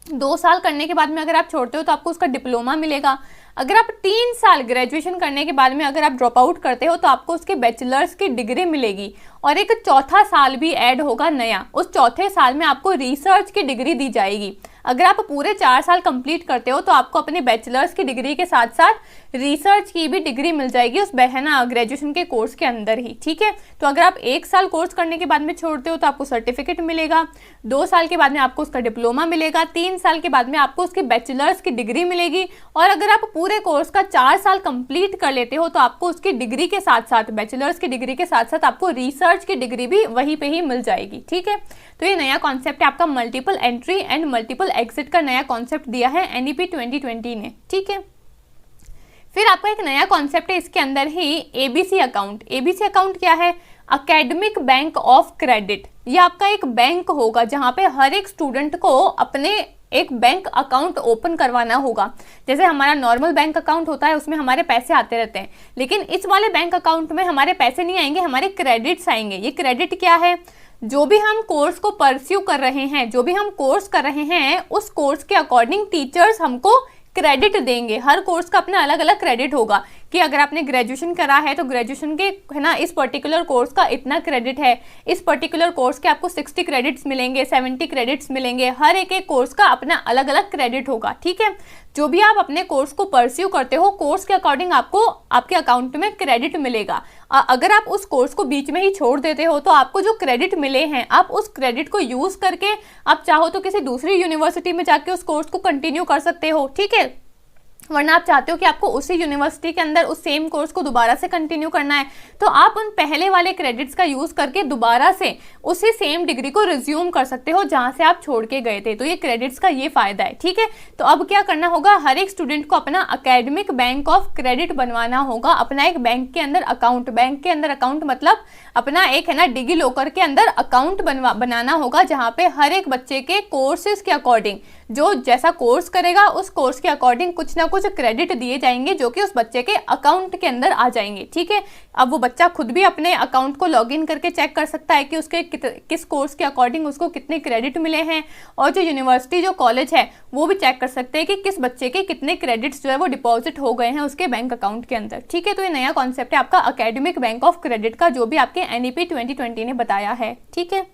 2 साल करने के बाद में अगर आप छोड़ते हो तो आपको उसका डिप्लोमा मिलेगा। अगर आप 3 साल ग्रेजुएशन करने के बाद में अगर आप ड्रॉप आउट करते हो तो आपको उसके बैचलर्स की डिग्री मिलेगी और एक चौथा साल भी ऐड होगा नया। उस चौथे साल में आपको रिसर्च की डिग्री दी जाएगी। अगर आप पूरे 4 साल कंप्लीट करते हो तो आपको अपने बैचलर्स की डिग्री के साथ साथ रिसर्च की भी डिग्री मिल जाएगी उस बहना ग्रेजुएशन के कोर्स के अंदर ही, ठीक है। तो अगर आप 1 साल कोर्स करने के बाद में छोड़ते हो तो आपको सर्टिफिकेट मिलेगा, 2 साल के बाद में आपको उसका डिप्लोमा मिलेगा, 3 साल के बाद में आपको उसकी बैचलर्स की डिग्री मिलेगी और अगर आप पूरे कोर्स का 4 साल कंप्लीट कर लेते हो तो आपको उसकी डिग्री के साथ साथ बैचलर्स की डिग्री के साथ साथ आपको रिसर्च की डिग्री भी वहीं पे ही मिल जाएगी, ठीक है। तो ये नया कॉन्सेप्ट है आपका multiple entry and multiple exit का नया कॉन्सेप्ट दिया है एनईपी 2020 ने, ठीक है। फिर आपका एक नया कॉन्सेप्ट है इसके अंदर ही एबीसी अकाउंट। एबीसी अकाउंट क्या है? Academic bank of credit. ये आपका एक बैंक होगा जहां पे हर एक स्टूडेंट को अपने एक बैंक अकाउंट ओपन करवाना होगा। जैसे हमारा नॉर्मल बैंक अकाउंट होता है उसमें हमारे पैसे आते रहते हैं, लेकिन इस वाले बैंक अकाउंट में हमारे पैसे नहीं आएंगे, हमारे क्रेडिट्स आएंगे। ये क्रेडिट क्या है? जो भी हम कोर्स को परस्यू कर रहे हैं, जो भी हम कोर्स कर रहे हैं, उस कोर्स के अकॉर्डिंग टीचर्स हमको क्रेडिट देंगे। हर कोर्स का अपना अलग अलग क्रेडिट होगा कि अगर आपने ग्रेजुएशन करा है तो ग्रेजुएशन के है ना इस पर्टिकुलर कोर्स का इतना क्रेडिट है, इस पर्टिकुलर कोर्स के आपको 60 क्रेडिट्स मिलेंगे, 70 क्रेडिट्स मिलेंगे। हर एक कोर्स का अपना अलग अलग क्रेडिट होगा, ठीक है। जो भी आप अपने कोर्स को परस्यू करते हो, कोर्स के अकॉर्डिंग आपको आपके अकाउंट में क्रेडिट मिलेगा। अगर आप उस कोर्स को बीच में ही छोड़ देते हो तो आपको जो क्रेडिट मिले हैं आप उस क्रेडिट को यूज करके आप चाहो तो किसी दूसरी यूनिवर्सिटी में जाके उस कोर्स को कंटिन्यू कर सकते हो, ठीक है। वरना आप चाहते हो कि आपको उसी यूनिवर्सिटी के अंदर उस सेम कोर्स को दोबारा से कंटिन्यू करना है, तो आप उन पहले वाले क्रेडिट्स का यूज़ करके दोबारा से उसी सेम डिग्री को रिज्यूम कर सकते हो जहां से आप छोड़ के गए थे। तो ये क्रेडिट्स का ये फ़ायदा है, ठीक है। तो अब क्या करना होगा, हर एक स्टूडेंट को अपना अकेडमिक बैंक ऑफ क्रेडिट बनवाना होगा, अपना एक बैंक के अंदर अकाउंट, बैंक के अंदर अकाउंट मतलब अपना एक है ना डिगी लॉकर के अंदर अकाउंट बनाना होगा, जहाँ पे हर एक बच्चे के कोर्सेज के अकॉर्डिंग, जो जैसा कोर्स करेगा उस कोर्स के अकॉर्डिंग कुछ ना कुछ क्रेडिट दिए जाएंगे जो कि उस बच्चे के अकाउंट के अंदर आ जाएंगे, ठीक है। अब वो बच्चा खुद भी अपने अकाउंट को लॉगिन करके चेक कर सकता है कि उसके किस कोर्स के अकॉर्डिंग उसको कितने क्रेडिट मिले हैं, और जो यूनिवर्सिटी जो कॉलेज है वो भी चेक कर सकते हैं कि किस बच्चे के कितने क्रेडिट्स जो है वो डिपॉजिट हो गए हैं उसके बैंक अकाउंट के अंदर, ठीक है। तो ये नया कॉन्सेप्ट है आपका अकेडमिक बैंक ऑफ क्रेडिट का, जो भी आपके NEP 2020 ने बताया है, ठीक है।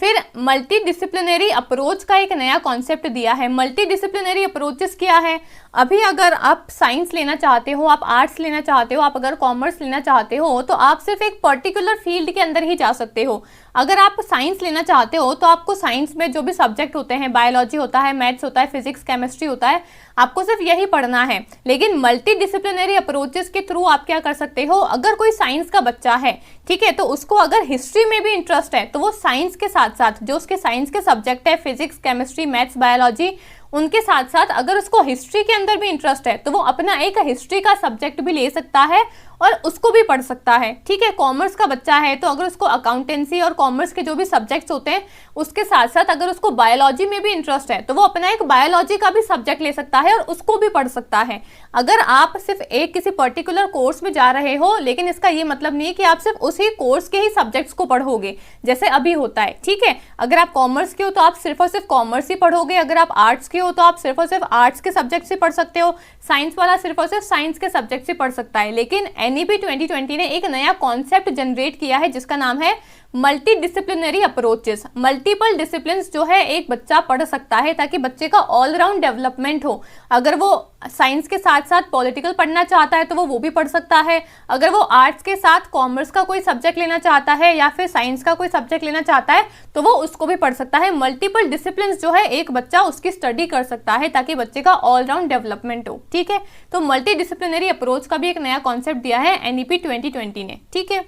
फिर मल्टी डिसिप्लिनरी अप्रोच का एक नया कॉन्सेप्ट दिया है। मल्टी डिसिप्लिनरी अप्रोचेस क्या है, अभी अगर आप साइंस लेना चाहते हो, आप आर्ट्स लेना चाहते हो, आप अगर कॉमर्स लेना चाहते हो, तो आप सिर्फ एक पर्टिकुलर फील्ड के अंदर ही जा सकते हो। अगर आप साइंस लेना चाहते हो तो आपको साइंस में जो भी सब्जेक्ट होते हैं, बायोलॉजी होता है, मैथ्स होता है, फिजिक्स, केमिस्ट्री होता है, आपको सिर्फ यही पढ़ना है। लेकिन मल्टी डिसिप्लिनरी अप्रोचेस के थ्रू आप क्या कर सकते हो, अगर कोई साइंस का बच्चा है, ठीक है, तो उसको अगर हिस्ट्री में भी इंटरेस्ट है तो वो साइंस के साथ साथ जो उसके साइंस के सब्जेक्ट है, फिजिक्स, केमिस्ट्री, मैथ्स, बायोलॉजी, उनके साथ साथ अगर उसको हिस्ट्री के अंदर भी इंटरेस्ट है तो वो अपना एक हिस्ट्री का सब्जेक्ट भी ले सकता है और उसको भी पढ़ सकता है, ठीक है। कॉमर्स का बच्चा है तो अगर उसको अकाउंटेंसी और कॉमर्स के जो भी सब्जेक्ट्स होते हैं उसके साथ साथ अगर उसको बायोलॉजी में भी इंटरेस्ट है तो वो अपना एक बायोलॉजी का भी सब्जेक्ट ले सकता है और उसको भी पढ़ सकता है। अगर आप सिर्फ एक किसी पर्टिकुलर कोर्स में जा रहे हो, लेकिन इसका ये मतलब नहीं कि आप सिर्फ उसी कोर्स के ही सब्जेक्ट्स को पढ़ोगे जैसे अभी होता है, ठीक है। अगर आप कॉमर्स के हो तो आप सिर्फ और सिर्फ कॉमर्स ही पढ़ोगे, अगर आप आर्ट्स के हो तो आप सिर्फ और सिर्फ आर्ट्स के सब्जेक्ट्स ही पढ़ सकते हो, साइंस वाला सिर्फ और सिर्फ साइंस के सब्जेक्ट्स ही पढ़ सकता है। लेकिन NEP 2020 ने एक नया कॉन्सेप्ट जनरेट किया है जिसका नाम है multi disciplinary approaches. Multiple disciplines जो है एक बच्चा पढ़ सकता है ताकि बच्चे का ऑलराउंड डेवलपमेंट हो। अगर वो साइंस के साथ साथ पॉलिटिकल पढ़ना चाहता है तो वो भी पढ़ सकता है, अगर वो आर्ट्स के साथ कॉमर्स का कोई सब्जेक्ट लेना चाहता है या फिर साइंस का कोई सब्जेक्ट लेना चाहता है तो वो उसको भी पढ़ सकता है। मल्टीपल डिसिप्लिन्स जो है एक बच्चा उसकी स्टडी कर सकता है ताकि बच्चे का ऑलराउंड डेवलपमेंट हो, ठीक है। तो मल्टी डिसिप्लिनरी अप्रोच का भी एक नया कॉन्सेप्ट दिया है NEP 2020 ने, ठीक है।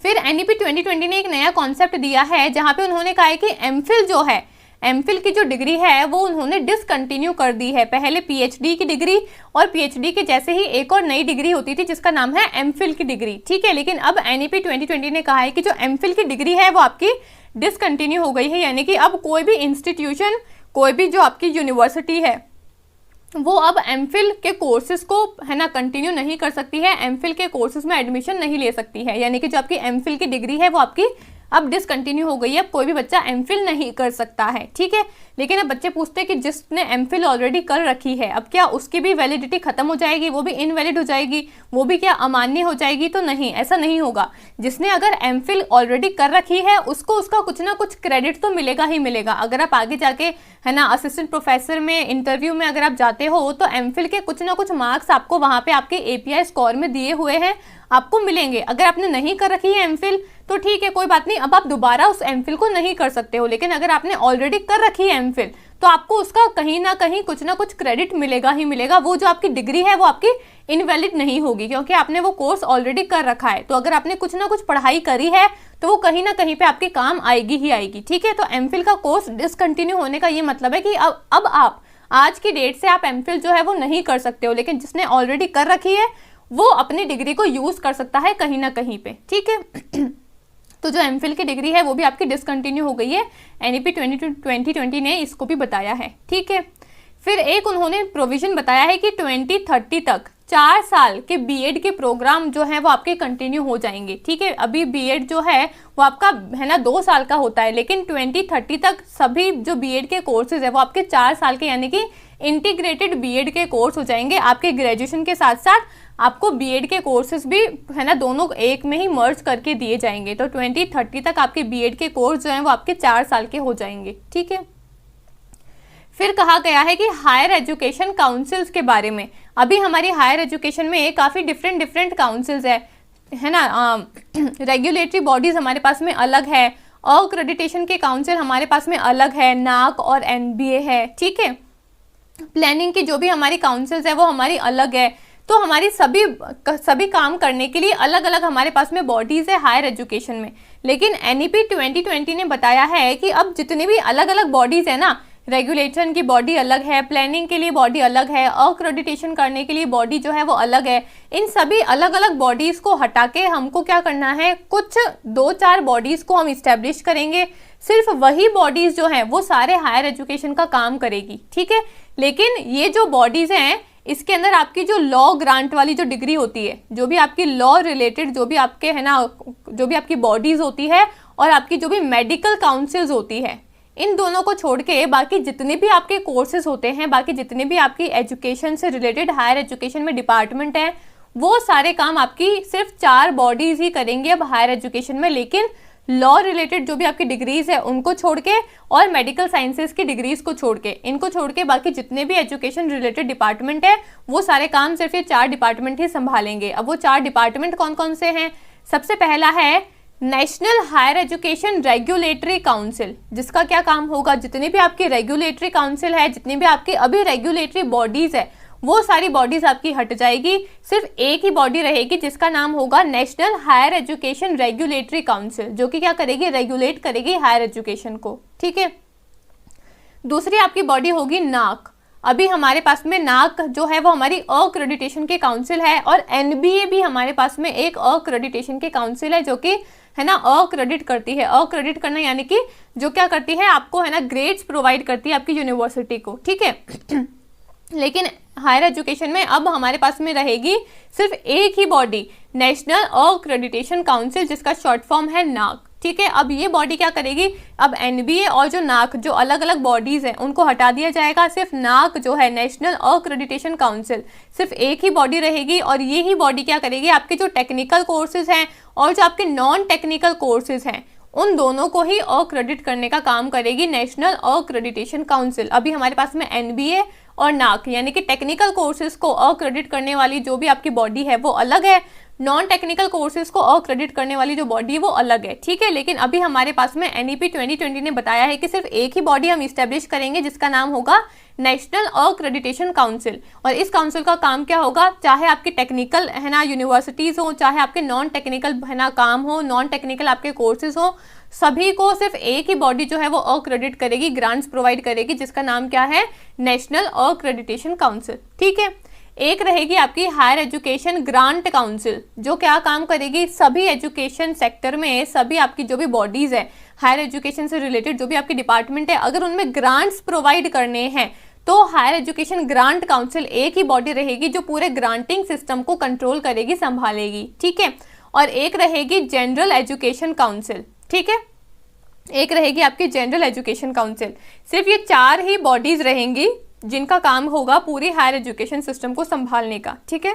फिर NEP 2020 ने एक नया कॉन्सेप्ट दिया है जहां पे उन्होंने कहा है कि MPhil जो है, MPhil की जो डिग्री है वो उन्होंने डिसकंटिन्यू कर दी है। पहले PhD की डिग्री और PhD के जैसे ही एक और नई डिग्री होती थी जिसका नाम है MPhil की डिग्री, ठीक है। लेकिन अब NEP 2020 ने कहा है कि जो MPhil की डिग्री है वो आपकी डिसकंटिन्यू हो गई है, यानी कि अब कोई भी इंस्टीट्यूशन, कोई भी जो आपकी यूनिवर्सिटी है वो अब MPhil के कोर्सेज को है ना कंटिन्यू नहीं कर सकती है, MPhil के कोर्सेज में एडमिशन नहीं ले सकती है, यानी कि जो आपकी MPhil की डिग्री है वो आपकी अब डिसकंटिन्यू हो गई है। अब कोई भी बच्चा MPhil नहीं कर सकता है, ठीक है। लेकिन अब बच्चे पूछते हैं कि जिसने MPhil ऑलरेडी कर रखी है अब क्या उसकी भी वैलिडिटी खत्म हो जाएगी, वो भी इनवैलिड हो जाएगी, वो भी क्या अमान्य हो जाएगी? तो नहीं, ऐसा नहीं होगा। जिसने अगर MPhil ऑलरेडी कर रखी है उसको उसका कुछ ना कुछ क्रेडिट तो मिलेगा ही मिलेगा। अगर आप आगे जाके है ना असिस्टेंट प्रोफेसर में इंटरव्यू में अगर आप जाते हो तो MPhil के कुछ ना कुछ मार्क्स आपको वहाँ पे आपके API स्कोर में दिए हुए हैं, आपको मिलेंगे। अगर आपने नहीं कर रखी है MPhil तो ठीक है, कोई बात नहीं, अब आप दोबारा उस MPhil को नहीं कर सकते हो। लेकिन अगर आपने ऑलरेडी कर रखी है MPhil तो आपको उसका कहीं ना कहीं कुछ ना कुछ क्रेडिट मिलेगा ही मिलेगा। वो जो आपकी डिग्री है वो आपकी इनवैलिड नहीं होगी क्योंकि आपने वो कोर्स ऑलरेडी कर रखा है। तो अगर आपने कुछ ना कुछ पढ़ाई करी है तो वो कहीं ना कहीं पे आपके काम आएगी ही आएगी, ठीक है। तो MPhil का कोर्स डिसकंटिन्यू होने का ये मतलब है कि अब आप आज की डेट से आप MPhil जो है वो नहीं कर सकते हो, लेकिन जिसने ऑलरेडी कर रखी है वो अपनी डिग्री को यूज कर सकता है कहीं ना कहीं पे, ठीक है। तो जो MPhil की डिग्री है वो भी आपकी डिसकंटिन्यू हो गई है, NEP 2020 ने इसको भी बताया है, ठीक है। फिर एक उन्होंने प्रोविजन बताया है कि 2030 तक 4 साल के बीएड के प्रोग्राम जो है वो आपके कंटिन्यू हो जाएंगे, ठीक है। अभी बीएड जो है वो आपका है ना 2 साल का होता है, लेकिन 2030 तक सभी जो बीएड के कोर्सेज है वो आपके 4 साल के यानी कि इंटीग्रेटेड बीएड के कोर्स हो जाएंगे। आपके ग्रेजुएशन के साथ साथ आपको बीएड के कोर्सेज भी है ना दोनों एक में ही मर्ज करके दिए जाएंगे। तो 2030 तक आपके बीएड के कोर्स जो हैं वो आपके 4 साल के हो जाएंगे, ठीक है। फिर कहा गया है कि हायर एजुकेशन काउंसिल्स के बारे में। अभी हमारी हायर एजुकेशन में काफ़ी डिफरेंट काउंसिल्स है ना। रेगुलेटरी बॉडीज़ हमारे पास में अलग है, अक्रेडिटेशन के काउंसिल हमारे पास में अलग है, NAAC और NBA है, ठीक है। प्लानिंग की जो भी हमारी काउंसिल्स है वो हमारी अलग है। तो हमारी सभी काम करने के लिए अलग अलग हमारे पास में बॉडीज है हायर एजुकेशन में। लेकिन एनईपी 2020 ने बताया है कि अब जितनी भी अलग अलग बॉडीज है ना, रेगुलेशन की बॉडी अलग है, प्लानिंग के लिए बॉडी अलग है, अक्रेडिटेशन करने के लिए बॉडी जो है वो अलग है, इन सभी अलग अलग बॉडीज को हटा के हमको क्या करना है, कुछ 2-4 बॉडीज को हम इस्टेब्लिश करेंगे। सिर्फ वही बॉडीज जो हैं वो सारे हायर एजुकेशन का काम करेगी, ठीक है। लेकिन ये जो बॉडीज हैं इसके अंदर आपकी जो लॉ ग्रांट वाली जो डिग्री होती है, जो भी आपकी लॉ रिलेटेड जो भी आपके है ना, जो भी आपकी बॉडीज होती है और आपकी जो भी मेडिकल काउंसिल्स होती है, इन दोनों को छोड़ के बाकी जितने भी आपके कोर्सेज होते हैं, बाकी जितने भी आपकी एजुकेशन से रिलेटेड हायर एजुकेशन में डिपार्टमेंट है, वो सारे काम आपकी सिर्फ 4 बॉडीज ही करेंगे अब हायर एजुकेशन में। लेकिन लॉ रिलेटेड जो भी आपकी डिग्रीज है उनको छोड़ के और मेडिकल साइंसेज की डिग्रीज को छोड़ के, इनको छोड़ के बाकी जितने भी एजुकेशन रिलेटेड डिपार्टमेंट है वो सारे काम सिर्फ ये 4 डिपार्टमेंट ही संभालेंगे। अब वो 4 डिपार्टमेंट कौन कौन से हैं? सबसे पहला है national higher education regulatory council, जिसका क्या काम होगा, जितनी भी आपकी रेगुलेटरी काउंसिल है, जितनी भी आपकी अभी रेगुलेटरी बॉडीज है, वो सारी बॉडीज आपकी हट जाएगी। सिर्फ एक ही बॉडी रहेगी जिसका नाम होगा national higher education regulatory council, जो कि क्या करेगी, रेगुलेट करेगी हायर एजुकेशन को, ठीक है। दूसरी आपकी बॉडी होगी नाक। अभी हमारे पास में नाक जो है वो हमारी अक्रेडिटेशन के काउंसिल है, और एनबीए भी हमारे पास में एक अक्रेडिटेशन के काउंसिल है, जो कि है ना अक्रेडिट करती है। अक्रेडिट करना यानी कि जो क्या करती है, आपको है ना ग्रेड्स प्रोवाइड करती है आपकी यूनिवर्सिटी को, ठीक है। लेकिन हायर एजुकेशन में अब हमारे पास में रहेगी सिर्फ एक ही बॉडी, नेशनल अक्रेडिटेशन काउंसिल, जिसका शॉर्ट फॉर्म है नाक, ठीक है। अब ये बॉडी क्या करेगी, अब एनबीए और जो नाक जो अलग अलग बॉडीज हैं उनको हटा दिया जाएगा। सिर्फ नाक जो है नेशनल अक्रेडिटेशन काउंसिल, सिर्फ एक ही बॉडी रहेगी, और ये ही बॉडी क्या करेगी, आपके जो टेक्निकल कोर्सेज हैं और जो आपके नॉन टेक्निकल कोर्सेज हैं उन दोनों को ही अक्रेडिट करने का काम करेगी नेशनल अक्रेडिटेशन काउंसिल। अभी हमारे पास में एनबीए और नाक यानी कि टेक्निकल कोर्सेज को अक्रेडिट करने वाली जो भी आपकी बॉडी है वो अलग है, नॉन टेक्निकल कोर्सेज को अक्रेडिट करने वाली जो बॉडी है वो अलग है, ठीक है। लेकिन अभी हमारे पास में एनईपी 2020 ने बताया है कि सिर्फ एक ही बॉडी हम इस्टेब्लिश करेंगे जिसका नाम होगा नेशनल अक्रेडिटेशन काउंसिल। और इस काउंसिल का काम क्या होगा, चाहे आपकी टेक्निकल है ना यूनिवर्सिटीज हो, चाहे आपके नॉन टेक्निकल है ना काम हो, नॉन टेक्निकल आपके कोर्सेज हो, सभी को सिर्फ एक ही बॉडी जो है वो अक्रेडिट करेगी, ग्रांट्स प्रोवाइड करेगी, जिसका नाम क्या है, नेशनल अक्रेडिटेशन काउंसिल, ठीक है। एक रहेगी आपकी हायर एजुकेशन ग्रांट काउंसिल, जो क्या काम करेगी, सभी एजुकेशन सेक्टर में सभी आपकी जो भी बॉडीज है हायर एजुकेशन से रिलेटेड जो भी आपकी डिपार्टमेंट है, अगर उनमें ग्रांट्स प्रोवाइड करने हैं तो हायर एजुकेशन ग्रांट काउंसिल एक ही बॉडी रहेगी जो पूरे ग्रांटिंग सिस्टम को कंट्रोल करेगी, संभालेगी, ठीक है। और एक रहेगी जनरल एजुकेशन काउंसिल, ठीक है, एक रहेगी आपकी जनरल एजुकेशन काउंसिल। सिर्फ ये 4 ही बॉडीज रहेंगी जिनका काम होगा पूरी हायर एजुकेशन सिस्टम को संभालने का, ठीक है।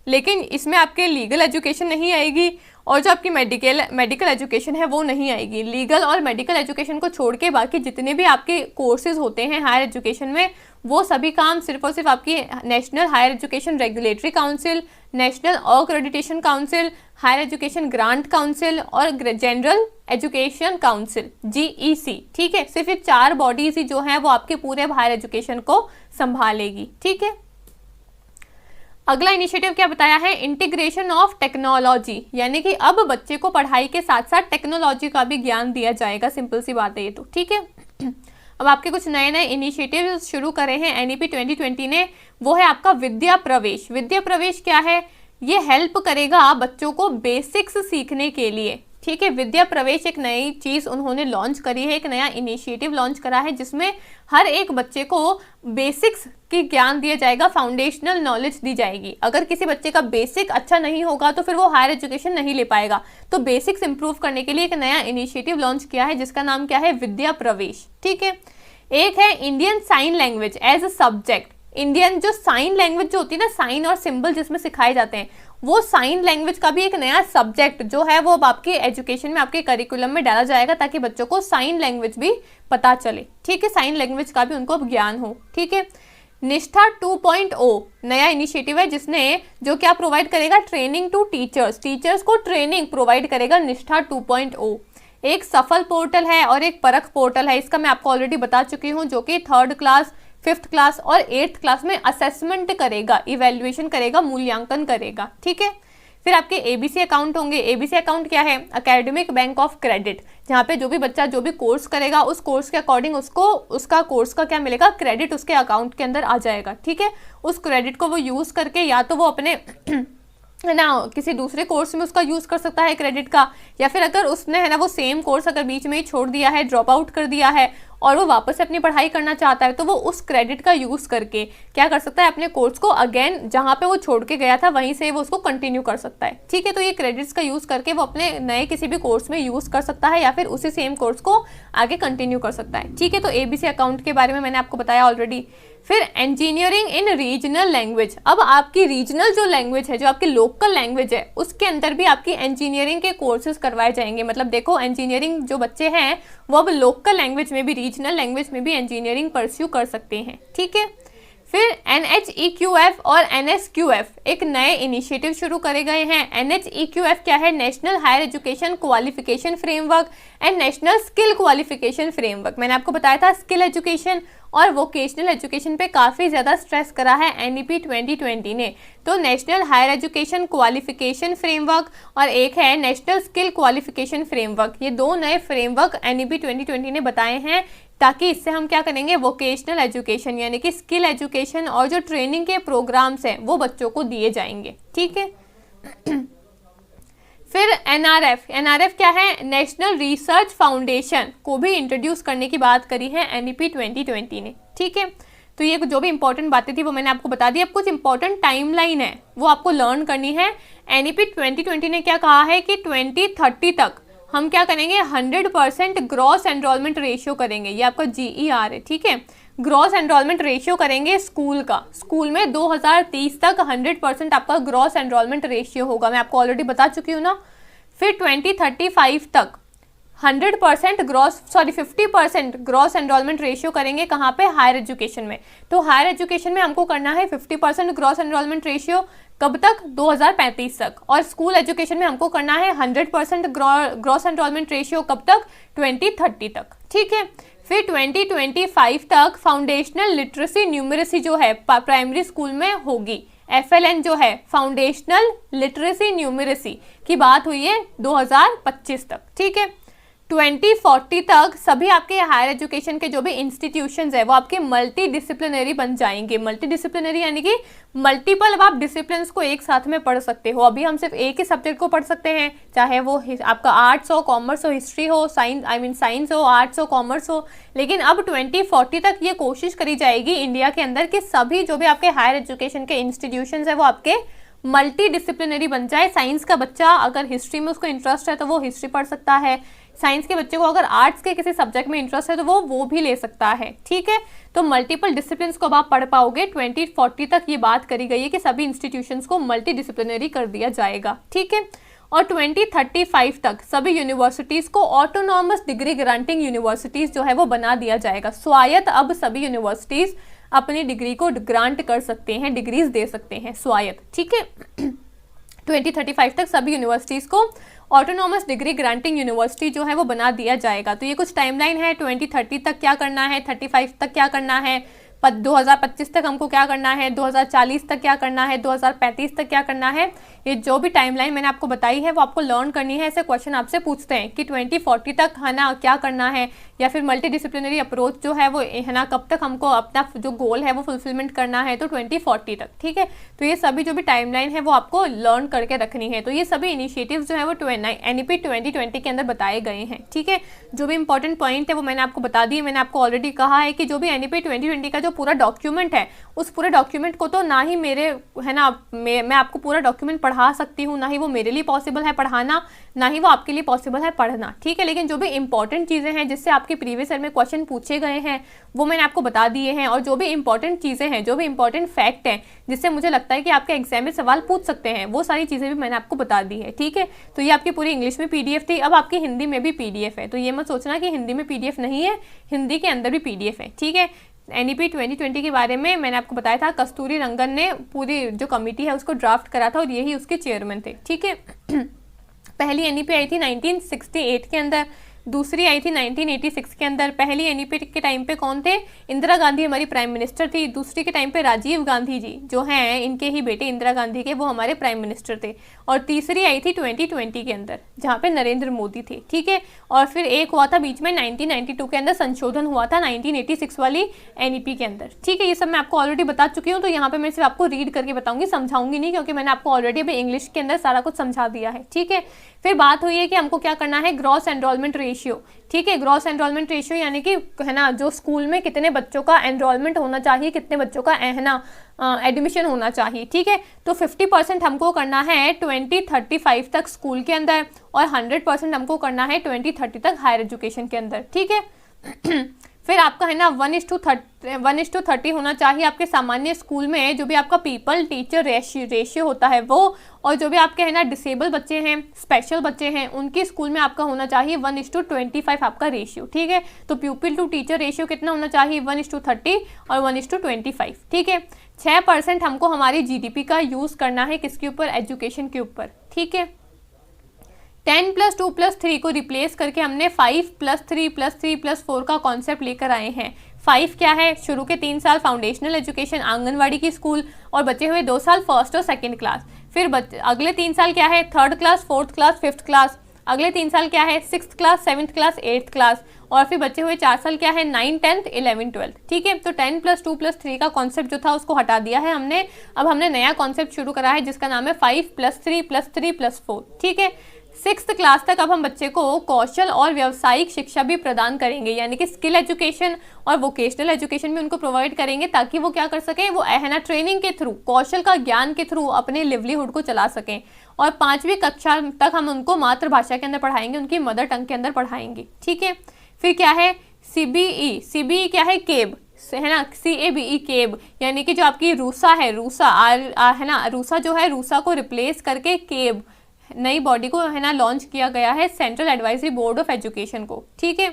लेकिन इसमें आपके लीगल एजुकेशन नहीं आएगी और जो आपकी मेडिकल एजुकेशन है वो नहीं आएगी। लीगल और मेडिकल एजुकेशन को छोड़ के बाकी जितने भी आपके कोर्सेज होते हैं हायर एजुकेशन में, वो सभी काम सिर्फ और सिर्फ आपकी national higher education regulatory council, national accreditation council, higher education grant council और जनरल एजुकेशन काउंसिल GEC, ठीक है। सिर्फ ये 4 बॉडीज ही जो हैं वो आपके पूरे हायर एजुकेशन को संभालेगी, ठीक है। अगला इनिशिएटिव क्या बताया है, इंटीग्रेशन ऑफ टेक्नोलॉजी, यानी कि अब बच्चे को पढ़ाई के साथ साथ टेक्नोलॉजी का भी ज्ञान दिया जाएगा। सिंपल सी बात है ये तो, ठीक है। अब आपके कुछ नए नए इनिशिएटिव शुरू करे हैं एनईपी 2020 ने, वो है आपका विद्या प्रवेश। विद्या प्रवेश क्या है, ये हेल्प करेगा बच्चों को बेसिक्स सीखने के लिए, ठीक है। विद्या प्रवेश एक नई चीज़ उन्होंने लॉन्च करी है, एक नया इनिशिएटिव लॉन्च करा है जिसमें हर एक बच्चे को बेसिक्स की ज्ञान दिया जाएगा, फाउंडेशनल नॉलेज दी जाएगी। अगर किसी बच्चे का बेसिक अच्छा नहीं होगा तो फिर वो हायर एजुकेशन नहीं ले पाएगा, तो बेसिक्स इंप्रूव करने के लिए एक नया इनिशिएटिव लॉन्च किया है जिसका नाम क्या है, विद्या प्रवेश, ठीक है। एक है Indian sign language as a subject. Indian जो साइन लैंग्वेज जो होती है ना, साइन और सिंबल जिसमें सिखाए जाते हैं, वो साइन लैंग्वेज का भी एक नया सब्जेक्ट जो है वो अब आपके एजुकेशन में आपके करिकुलम में डाला जाएगा, ताकि बच्चों को साइन लैंग्वेज भी पता चले, ठीक है। साइन लैंग्वेज का भी उनको अब ज्ञान हो, ठीक है। निष्ठा 2.0 नया इनिशिएटिव है जिसने जो क्या प्रोवाइड करेगा, ट्रेनिंग टू टीचर्स, टीचर्स को ट्रेनिंग प्रोवाइड करेगा निष्ठा 2.0। एक सफल पोर्टल है और एक परख पोर्टल है, इसका मैं आपको ऑलरेडी बता चुकी हूँ, जो कि 3rd क्लास 5th क्लास और 8th क्लास में असेसमेंट करेगा, इवेल्युएशन करेगा, मूल्यांकन करेगा। ठीक है, फिर आपके एबीसी अकाउंट होंगे। एबीसी अकाउंट क्या है? एकेडमिक बैंक ऑफ क्रेडिट, जहाँ पे जो भी बच्चा जो भी कोर्स करेगा उस कोर्स के अकॉर्डिंग उसको उसका कोर्स का क्या मिलेगा? क्रेडिट उसके अकाउंट के अंदर आ जाएगा। ठीक है, उस क्रेडिट को वो यूज़ करके या तो वो अपने है ना किसी दूसरे कोर्स में उसका यूज़ कर सकता है क्रेडिट का, या फिर अगर उसने है ना वो सेम कोर्स अगर बीच में ही छोड़ दिया है, ड्रॉप आउट कर दिया है और वो वापस से अपनी पढ़ाई करना चाहता है, तो वो उस क्रेडिट का यूज़ करके क्या कर सकता है? अपने कोर्स को अगेन जहाँ पे वो छोड़ के गया था वहीं से वो उसको कंटिन्यू कर सकता है। ठीक है, तो ये क्रेडिट्स का यूज़ करके वो अपने नए किसी भी कोर्स में यूज़ कर सकता है या फिर उसी सेम कोर्स को आगे कंटिन्यू कर सकता है। ठीक है, तो एबीसी अकाउंट के बारे में मैंने आपको बताया ऑलरेडी। फिर इंजीनियरिंग इन रीजनल लैंग्वेज, अब आपकी रीजनल जो लैंग्वेज है, जो आपकी लोकल लैंग्वेज है, उसके अंदर भी आपकी इंजीनियरिंग के कोर्सेज करवाए जाएंगे। मतलब देखो, इंजीनियरिंग जो बच्चे हैं वो अब लोकल लैंग्वेज में भी, रीजनल लैंग्वेज में भी इंजीनियरिंग परस्यू कर सकते हैं। ठीक है, फिर NHEQF और NSQF एक नए इनिशिएटिव शुरू करे गए हैं। NHEQF क्या है? National higher education qualification framework and national skill qualification framework. मैंने आपको बताया था स्किल एजुकेशन और वोकेशनल एजुकेशन पे काफ़ी ज़्यादा स्ट्रेस करा है NEP 2020 ने। तो national higher education qualification framework और एक है नेशनल स्किल क्वालिफिकेशन फ्रेमवर्क, ये दो नए फ्रेमवर्क NEP 2020 ने बताए हैं, ताकि इससे हम क्या करेंगे? वोकेशनल एजुकेशन यानी कि स्किल एजुकेशन और जो ट्रेनिंग के प्रोग्राम्स हैं वो बच्चों को दिए जाएंगे। ठीक है, फिर NRF क्या है? नेशनल रिसर्च फाउंडेशन को भी इंट्रोड्यूस करने की बात करी है NEP 2020 ने। ठीक है, तो ये जो भी इंपॉर्टेंट बातें थी वो मैंने आपको बता दी। अब कुछ इंपॉर्टेंट टाइमलाइन है वो आपको लर्न करनी है। NEP 2020 ने क्या कहा है कि 2030 तक हम क्या करेंगे? 100% ग्रॉस एनरोलमेंट रेशियो करेंगे, ये आपका GER है। ठीक है, ग्रॉस एनरोलमेंट रेशियो करेंगे स्कूल का। स्कूल में 2030 तक 100% आपका ग्रॉस एनरोलमेंट रेशियो होगा, मैं आपको ऑलरेडी बता चुकी हूँ ना। फिर 2035 तक 50% ग्रॉस एनरोलमेंट रेशियो करेंगे। कहाँ पे? हायर एजुकेशन में। तो हायर एजुकेशन में हमको करना है 50% ग्रॉस एनरोलमेंट रेशियो, कब तक? 2035 तक। और स्कूल एजुकेशन में हमको करना है 100% ग्रॉस एनरोलमेंट रेशियो, कब तक? 2030 तक। ठीक है, फिर 2025 तक फाउंडेशनल लिटरेसी न्यूमरेसी जो है प्राइमरी स्कूल में होगी। FLN जो है फाउंडेशनल लिटरेसी न्यूमरेसी की बात हुई है 2025 तक। ठीक है, 2040 तक सभी आपके हायर एजुकेशन के जो भी इंस्टीट्यूशंस है वो आपके मल्टी डिसिप्लिनरी बन जाएंगे। मल्टी डिसिप्लिनरी यानी कि मल्टीपल, अब आप डिसिप्लिन्स को एक साथ में पढ़ सकते हो। अभी हम सिर्फ एक ही सब्जेक्ट को पढ़ सकते हैं, चाहे वो आपका आर्ट्स हो, कॉमर्स हो, हिस्ट्री हो, साइंस हो, आर्ट्स हो, कॉमर्स हो। लेकिन अब 2040 तक ये कोशिश करी जाएगी इंडिया के अंदर कि सभी जो भी आपके हायर एजुकेशन के इंस्टीट्यूशंस है वो आपके मल्टी डिसिप्लिनरी बन जाए। साइंस का बच्चा अगर हिस्ट्री में उसको इंटरेस्ट है तो वो हिस्ट्री पढ़ सकता है, साइंस के बच्चे को अगर आर्ट्स के किसी सब्जेक्ट में इंटरेस्ट है तो वो भी ले सकता है। ठीक है, तो मल्टीपल डिसिप्लिन्स को अब आप पढ़ पाओगे। 2040 तक ये बात करी गई है कि सभी इंस्टीट्यूशंस को मल्टी डिसिप्लिनरी कर दिया जाएगा। ठीक है, और 2035 तक सभी यूनिवर्सिटीज़ को ऑटोनॉमस डिग्री ग्रांटिंग यूनिवर्सिटीज़ जो है वो बना दिया जाएगा। स्वायत्त अब सभी यूनिवर्सिटीज़ अपनी डिग्री को ग्रांट कर सकते हैं, डिग्रीज दे सकते हैं, स्वायत्त। ठीक है, 2035 तक सभी यूनिवर्सिटीज़ को ऑटोनॉमस डिग्री ग्रांटिंग यूनिवर्सिटी जो है वो बना दिया जाएगा। तो ये कुछ टाइमलाइन है, 2030 तक क्या करना है, 35 तक क्या करना है, 2025 तक हमको क्या करना है, 2040 तक क्या करना है, 2035 तक क्या करना है। ये जो भी टाइमलाइन मैंने आपको बताई है वो आपको लर्न करनी है। ऐसे क्वेश्चन आपसे पूछते हैं कि 2040 तक है ना क्या करना है, या फिर मल्टी डिसिप्लिनरी अप्रोच जो है वो है ना कब तक हमको अपना जो गोल है वो फुलफिलमेंट करना है, तो 2040 तक। ठीक है, तो ये सभी जो भी टाइमलाइन है वो आपको लर्न करके रखनी है। तो ये सभी इनिशिएटिव्स जो है वो NEP 2020 के अंदर बताए गए हैं। ठीक है, जो भी इंपॉर्टेंट पॉइंट है वो मैंने आपको बता दिए। मैंने आपको ऑलरेडी कहा है कि जो भी NEP 2020 का जो पूरा डॉक्यूमेंट है उस पूरे डॉक्यूमेंट को तो ना ही मेरे है ना मैं आपको पूरा डॉक्यूमेंट पढ़ा सकती हूँ, ना ही वो मेरे लिए पॉसिबल है पढ़ाना, ना ही वो आपके लिए पॉसिबल है पढ़ना। ठीक है, लेकिन जो भी इंपॉर्टेंट चीज़ें हैं जिससे आपके प्रीवियस ईयर में क्वेश्चन पूछे गए हैं वो मैंने आपको बता दिए हैं, और जो भी इंपॉर्टेंट चीज़ें हैं, जो भी इंपॉर्टेंट फैक्ट हैं जिससे मुझे लगता है कि आपके एग्जाम में सवाल पूछ सकते हैं, वो सारी चीज़ें भी मैंने आपको बता दी है। ठीक है, तो ये आपकी पूरी इंग्लिश में PDF थी, अब आपकी हिंदी में भी PDF है। तो ये मत सोचना कि हिंदी में PDF नहीं है, हिंदी के अंदर भी PDF है। ठीक है, NEP 2020 के बारे में मैंने आपको बताया था, कस्तूरी रंगन ने पूरी जो कमेटी है उसको ड्राफ्ट करा था और यही उसके चेयरमैन थे। ठीक है, पहली NEP आई थी 1968 के अंदर, दूसरी आई थी 1986 के अंदर। पहली एनईपी के टाइम पे कौन थे? इंदिरा गांधी हमारी प्राइम मिनिस्टर थी। दूसरी के टाइम पे राजीव गांधी जी जो हैं, इनके ही बेटे इंदिरा गांधी के, वो हमारे प्राइम मिनिस्टर थे। और तीसरी आई थी 2020 के अंदर, जहाँ पे नरेंद्र मोदी थे, ठीक है। और फिर एक हुआ था बीच में 1992 के अंदर, संशोधन हुआ था 1986 वाली एनईपी के अंदर, ठीक है। ये सब मैं आपको ऑलरेडी बता चुकी हूँ, तो यहाँ पे मैं सिर्फ आपको रीड करके बताऊंगी, समझाऊंगी नहीं, क्योंकि मैंने आपको ऑलरेडी अभी इंग्लिश के अंदर सारा कुछ समझा दिया है, ठीक है। फिर बात हुई है कि हमको क्या करना है, ग्रॉस एनरोलमेंट रेशियो, ठीक है। ग्रॉस एनरोलमेंट रेशियो यानी कि है ना, जो स्कूल में कितने बच्चों का एनरोलमेंट होना चाहिए, कितने बच्चों का है ना एडमिशन होना चाहिए, ठीक है। तो 50% हमको करना है 2035 तक स्कूल के अंदर, और 100% हमको करना है 2030 तक हायर एजुकेशन के अंदर, ठीक है। फिर आपका है ना 1:30 होना चाहिए आपके सामान्य स्कूल में, जो भी आपका पीपल टीचर रेशियो होता है वो, और जो भी आपके है ना डिसेबल बच्चे हैं, स्पेशल बच्चे हैं, उनकी स्कूल में आपका होना चाहिए 1:25 आपका रेशियो, ठीक है। तो पीपल टू टीचर रेशियो कितना होना चाहिए, 1:30 और 1:25, ठीक है। 6% हमको हमारी जीडीपी का यूज करना है किसके ऊपर, एजुकेशन के ऊपर, ठीक है। 10 + 2 + 3 को रिप्लेस करके हमने 5 + 3 + 3 + 4 का कॉन्सेप्ट लेकर आए हैं। 5 क्या है, शुरू के 3 साल फाउंडेशनल एजुकेशन, आंगनवाड़ी की स्कूल, और बचे हुए 2 साल फर्स्ट और सेकंड क्लास। फिर अगले 3 साल क्या है, 3rd class, 4th class, 5th class. अगले 3 साल क्या है, 6th class, 7th class, 8th class. और फिर बचे हुए 4 साल क्या है, 9th, 10th, 11th, 12th, ठीक है। तो 10 + 2 + 3 का कॉन्सेप्ट जो था उसको हटा दिया है हमने। अब हमने नया कॉन्सेप्ट शुरू करा है जिसका नाम है 5 + 3 + 3 + 4, ठीक है। 6th क्लास तक अब हम बच्चे को कौशल और व्यावसायिक शिक्षा भी प्रदान करेंगे, यानी कि स्किल एजुकेशन और वोकेशनल एजुकेशन भी उनको प्रोवाइड करेंगे, ताकि वो क्या कर सकें, वो है ना ट्रेनिंग के थ्रू, कौशल का ज्ञान के थ्रू अपने लिवलीहुड को चला सकें। और 5वीं कक्षा तक हम उनको मातृभाषा के अंदर पढ़ाएंगे, उनकी मदर टंग के अंदर पढ़ाएंगे, ठीक है। फिर क्या है, सीबीई क्या है, केब है ना, CABE केब, यानी कि जो आपकी रूसा है, है ना, रूसा जो है, रूसा को रिप्लेस करके केब नई बॉडी को है ना लॉन्च किया गया है, central advisory board of education को, ठीक है।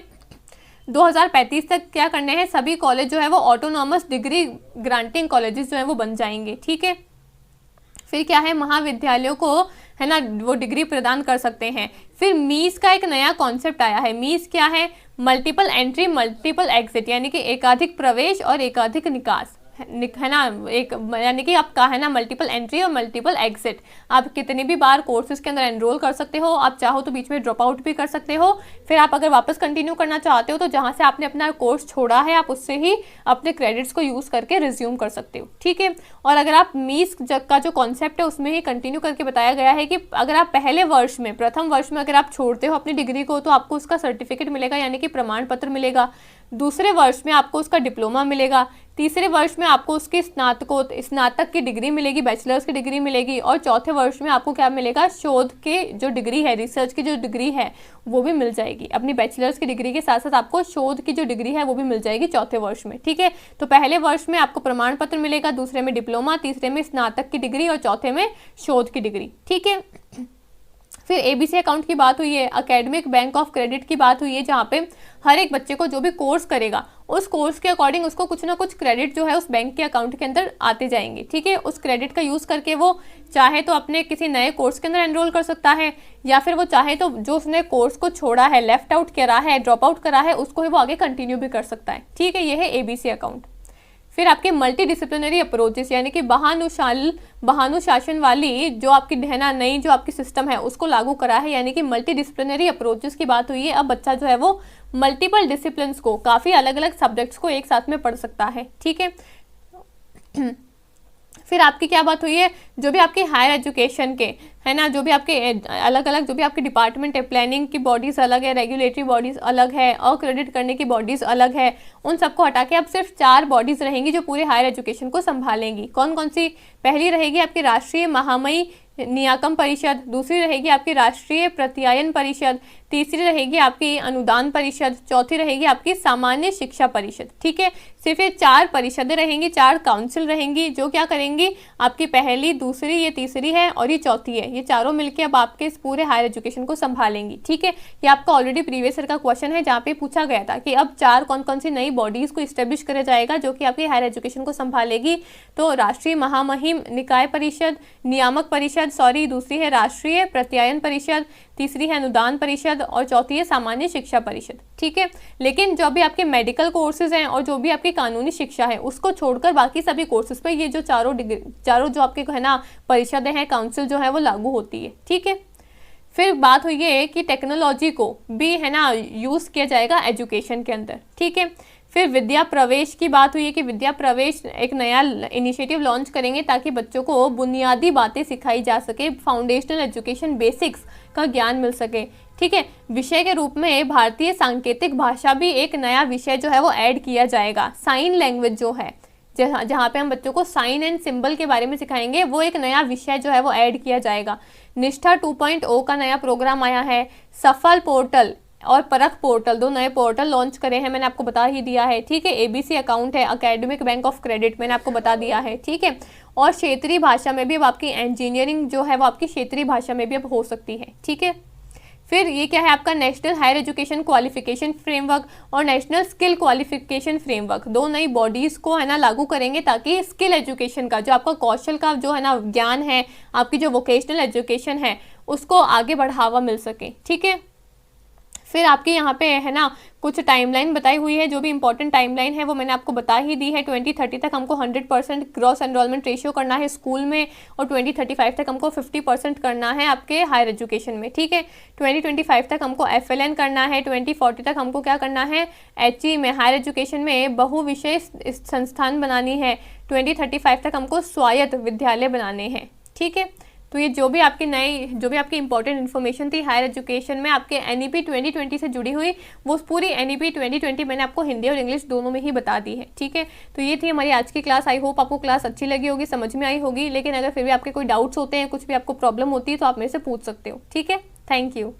2035 तक क्या करने हैं, सभी कॉलेज जो है वो ऑटोनॉमस डिग्री ग्रांटिंग कॉलेजेस जो है वो बन जाएंगे, ठीक है। फिर क्या है, महाविद्यालयों को है ना वो डिग्री प्रदान कर सकते हैं। फिर मीस का एक नया कॉन्सेप्ट आया है। मीस क्या है, मल्टीपल एंट्री मल्टीपल एग्जिट, यानी कि एकाधिक प्रवेश और एकाधिक निकास, है ना, एक यानी कि आपका है ना मल्टीपल एंट्री और मल्टीपल एग्जिट। आप कितनी भी बार कोर्सेज के अंदर एनरोल कर सकते हो, आप चाहो तो बीच में ड्रॉप आउट भी कर सकते हो। फिर आप अगर वापस कंटिन्यू करना चाहते हो तो जहाँ से आपने अपना कोर्स छोड़ा है आप उससे ही अपने क्रेडिट्स को यूज़ करके रिज्यूम कर सकते हो, ठीक है। और अगर आप मीस का जो कॉन्सेप्ट है उसमें ही कंटिन्यू करके बताया गया है कि अगर आप पहले वर्ष में, प्रथम वर्ष में अगर आप छोड़ते हो अपनी डिग्री को तो आपको उसका सर्टिफिकेट मिलेगा, यानी कि प्रमाण पत्र मिलेगा। दूसरे वर्ष में आपको उसका डिप्लोमा मिलेगा। तीसरे वर्ष में आपको उसकी स्नातक की डिग्री मिलेगी, बैचलर्स की डिग्री मिलेगी। और चौथे वर्ष में आपको क्या मिलेगा, शोध के जो डिग्री है, रिसर्च की जो डिग्री है वो भी मिल जाएगी। अपनी बैचलर्स की डिग्री के साथ साथ आपको शोध की जो डिग्री है वो भी मिल जाएगी चौथे वर्ष में, ठीक है। तो पहले वर्ष में आपको प्रमाण पत्र मिलेगा, दूसरे में डिप्लोमा, तीसरे में स्नातक की डिग्री और चौथे में शोध की डिग्री, ठीक है। फिर ABC अकाउंट की बात हुई है, एकेडमिक बैंक ऑफ क्रेडिट की बात हुई है, जहाँ पे हर एक बच्चे को जो भी कोर्स करेगा उस कोर्स के अकॉर्डिंग उसको कुछ ना कुछ क्रेडिट जो है उस बैंक के अकाउंट के अंदर आते जाएंगे, ठीक है। उस क्रेडिट का यूज़ करके वो चाहे तो अपने किसी नए कोर्स के अंदर एनरोल कर सकता है, या फिर वो चाहे तो जो उसने कोर्स को छोड़ा है, लेफ्ट आउट करा है, ड्रॉप आउट करा है, उसको ही वो आगे कंटिन्यू भी कर सकता है, ठीक है। ये है ABC अकाउंट। फिर आपके मल्टी डिसिप्लिनरी अप्रोचेस, यानी कि बहुशासन वाली जो आपकी है ना नई जो आपकी सिस्टम है उसको लागू करा है, यानी कि मल्टी डिसिप्लिनरी अप्रोचेस की बात हुई है। अब बच्चा जो है वो मल्टीपल डिसिप्लिन्स को, काफ़ी अलग अलग सब्जेक्ट्स को एक साथ में पढ़ सकता है, ठीक है। फिर आपकी क्या बात हुई है, जो भी आपके हायर एजुकेशन के है ना, जो भी आपके अलग अलग जो भी आपके डिपार्टमेंट है, प्लानिंग की बॉडीज़ अलग है, रेगुलेटरी बॉडीज़ अलग है, और क्रेडिट करने की बॉडीज़ अलग है, उन सबको हटा के अब सिर्फ 4 बॉडीज़ रहेंगी जो पूरे हायर एजुकेशन को संभालेंगी। कौन कौन सी? पहली रहेगी आपकी राष्ट्रीय महामयी नियामक परिषद, दूसरी रहेगी आपकी राष्ट्रीय प्रत्यायन परिषद, तीसरी रहेगी आपकी अनुदान परिषद, चौथी रहेगी आपकी सामान्य शिक्षा परिषद, ठीक है। सिर्फ ये 4 परिषदें रहेंगी, 4 काउंसिल रहेंगी जो क्या करेंगी, आपकी पहली, दूसरी, ये तीसरी है और ये चौथी है, ये चारों मिलके अब आपके इस पूरे हायर एजुकेशन को संभालेंगी, ठीक है। ये आपका ऑलरेडी प्रीवियस ईयर का क्वेश्चन है जहाँ पे पूछा गया था कि अब 4 कौन कौन सी नई बॉडीज को इस्टेब्लिश किया जाएगा जो कि आपकी हायर एजुकेशन को संभालेगी। तो राष्ट्रीय महामहिम निकाय परिषद, नियामक परिषद, परिषद, दूसरी है राष्ट्रीय प्रत्यायन परिषद, तीसरी है अनुदान परिषद और चौथी है सामान्य शिक्षा परिषद। ठीक है, लेकिन जो भी आपके मेडिकल कोर्सेज हैं और जो भी आपकी कानूनी शिक्षा है उसको छोड़कर बाकी सभी कोर्सेज पे ये जो चारों जो आपके है ना परिषदें हैं, काउंसिल जो है वो लागू होती है। ठीक है, फिर बात हुई है कि टेक्नोलॉजी को भी है ना यूज़ किया जाएगा एजुकेशन के अंदर। ठीक है, फिर विद्या प्रवेश की बात हुई है कि विद्या प्रवेश एक नया इनिशिएटिव लॉन्च करेंगे ताकि बच्चों को बुनियादी बातें सिखाई जा सके, फाउंडेशनल एजुकेशन बेसिक्स का ज्ञान मिल सके। ठीक है, विषय के रूप में भारतीय सांकेतिक भाषा भी एक नया विषय जो है वो ऐड किया जाएगा। साइन लैंग्वेज जो है, जहाँ पे हम बच्चों को साइन एंड सिंबल के बारे में सिखाएंगे, वो एक नया विषय जो है वो ऐड किया जाएगा। निष्ठा 2.0 का नया प्रोग्राम आया है। सफल पोर्टल और परख पोर्टल, दो नए पोर्टल लॉन्च करे हैं, मैंने आपको बता ही दिया है। ठीक है, ABC अकाउंट है, अकेडमिक बैंक ऑफ क्रेडिट मैंने आपको बता दिया है। ठीक है, और क्षेत्रीय भाषा में भी अब आपकी इंजीनियरिंग जो है वो आपकी क्षेत्रीय भाषा में भी अब हो सकती है। ठीक है, फिर ये क्या है आपका national higher education qualification framework और नेशनल स्किल क्वालिफिकेशन फ्रेमवर्क, दो नई बॉडीज़ को है ना लागू करेंगे ताकि स्किल एजुकेशन का जो आपका कौशल का जो है ना ज्ञान है, आपकी जो वोकेशनल एजुकेशन है उसको आगे बढ़ावा मिल सके। ठीक है, फिर आपके यहाँ पे है ना कुछ टाइमलाइन बताई हुई है, जो भी इंपॉर्टेंट टाइमलाइन है वो मैंने आपको बता ही दी है। 2030 तक हमको 100% ग्रॉस एनरोलमेंट रेशियो करना है स्कूल में और 2035 तक हमको 50% करना है आपके हायर एजुकेशन में। ठीक है, 2025 तक हमको FLN करना है, 2040 तक हमको क्या करना है HE में हायर एजुकेशन में बहुविषय संस्थान बनानी है, 2035 तक हमको स्वायत्त विद्यालय बनाने हैं। ठीक है, तो ये जो भी आपकी इंपॉर्टेंट इन्फॉर्मेशन थी हायर एजुकेशन में आपके NEP 2020 से जुड़ी हुई, वो पूरी NEP 2020 मैंने आपको हिंदी और इंग्लिश दोनों में ही बता दी है। ठीक है, तो ये थी हमारी आज की क्लास। आई होप आपको क्लास अच्छी लगी होगी, समझ में आई होगी। लेकिन अगर फिर भी आपके कोई डाउट्स होते हैं, कुछ भी आपको प्रॉब्लम होती है तो आप मेरे से पूछ सकते हो। ठीक है, थैंक यू।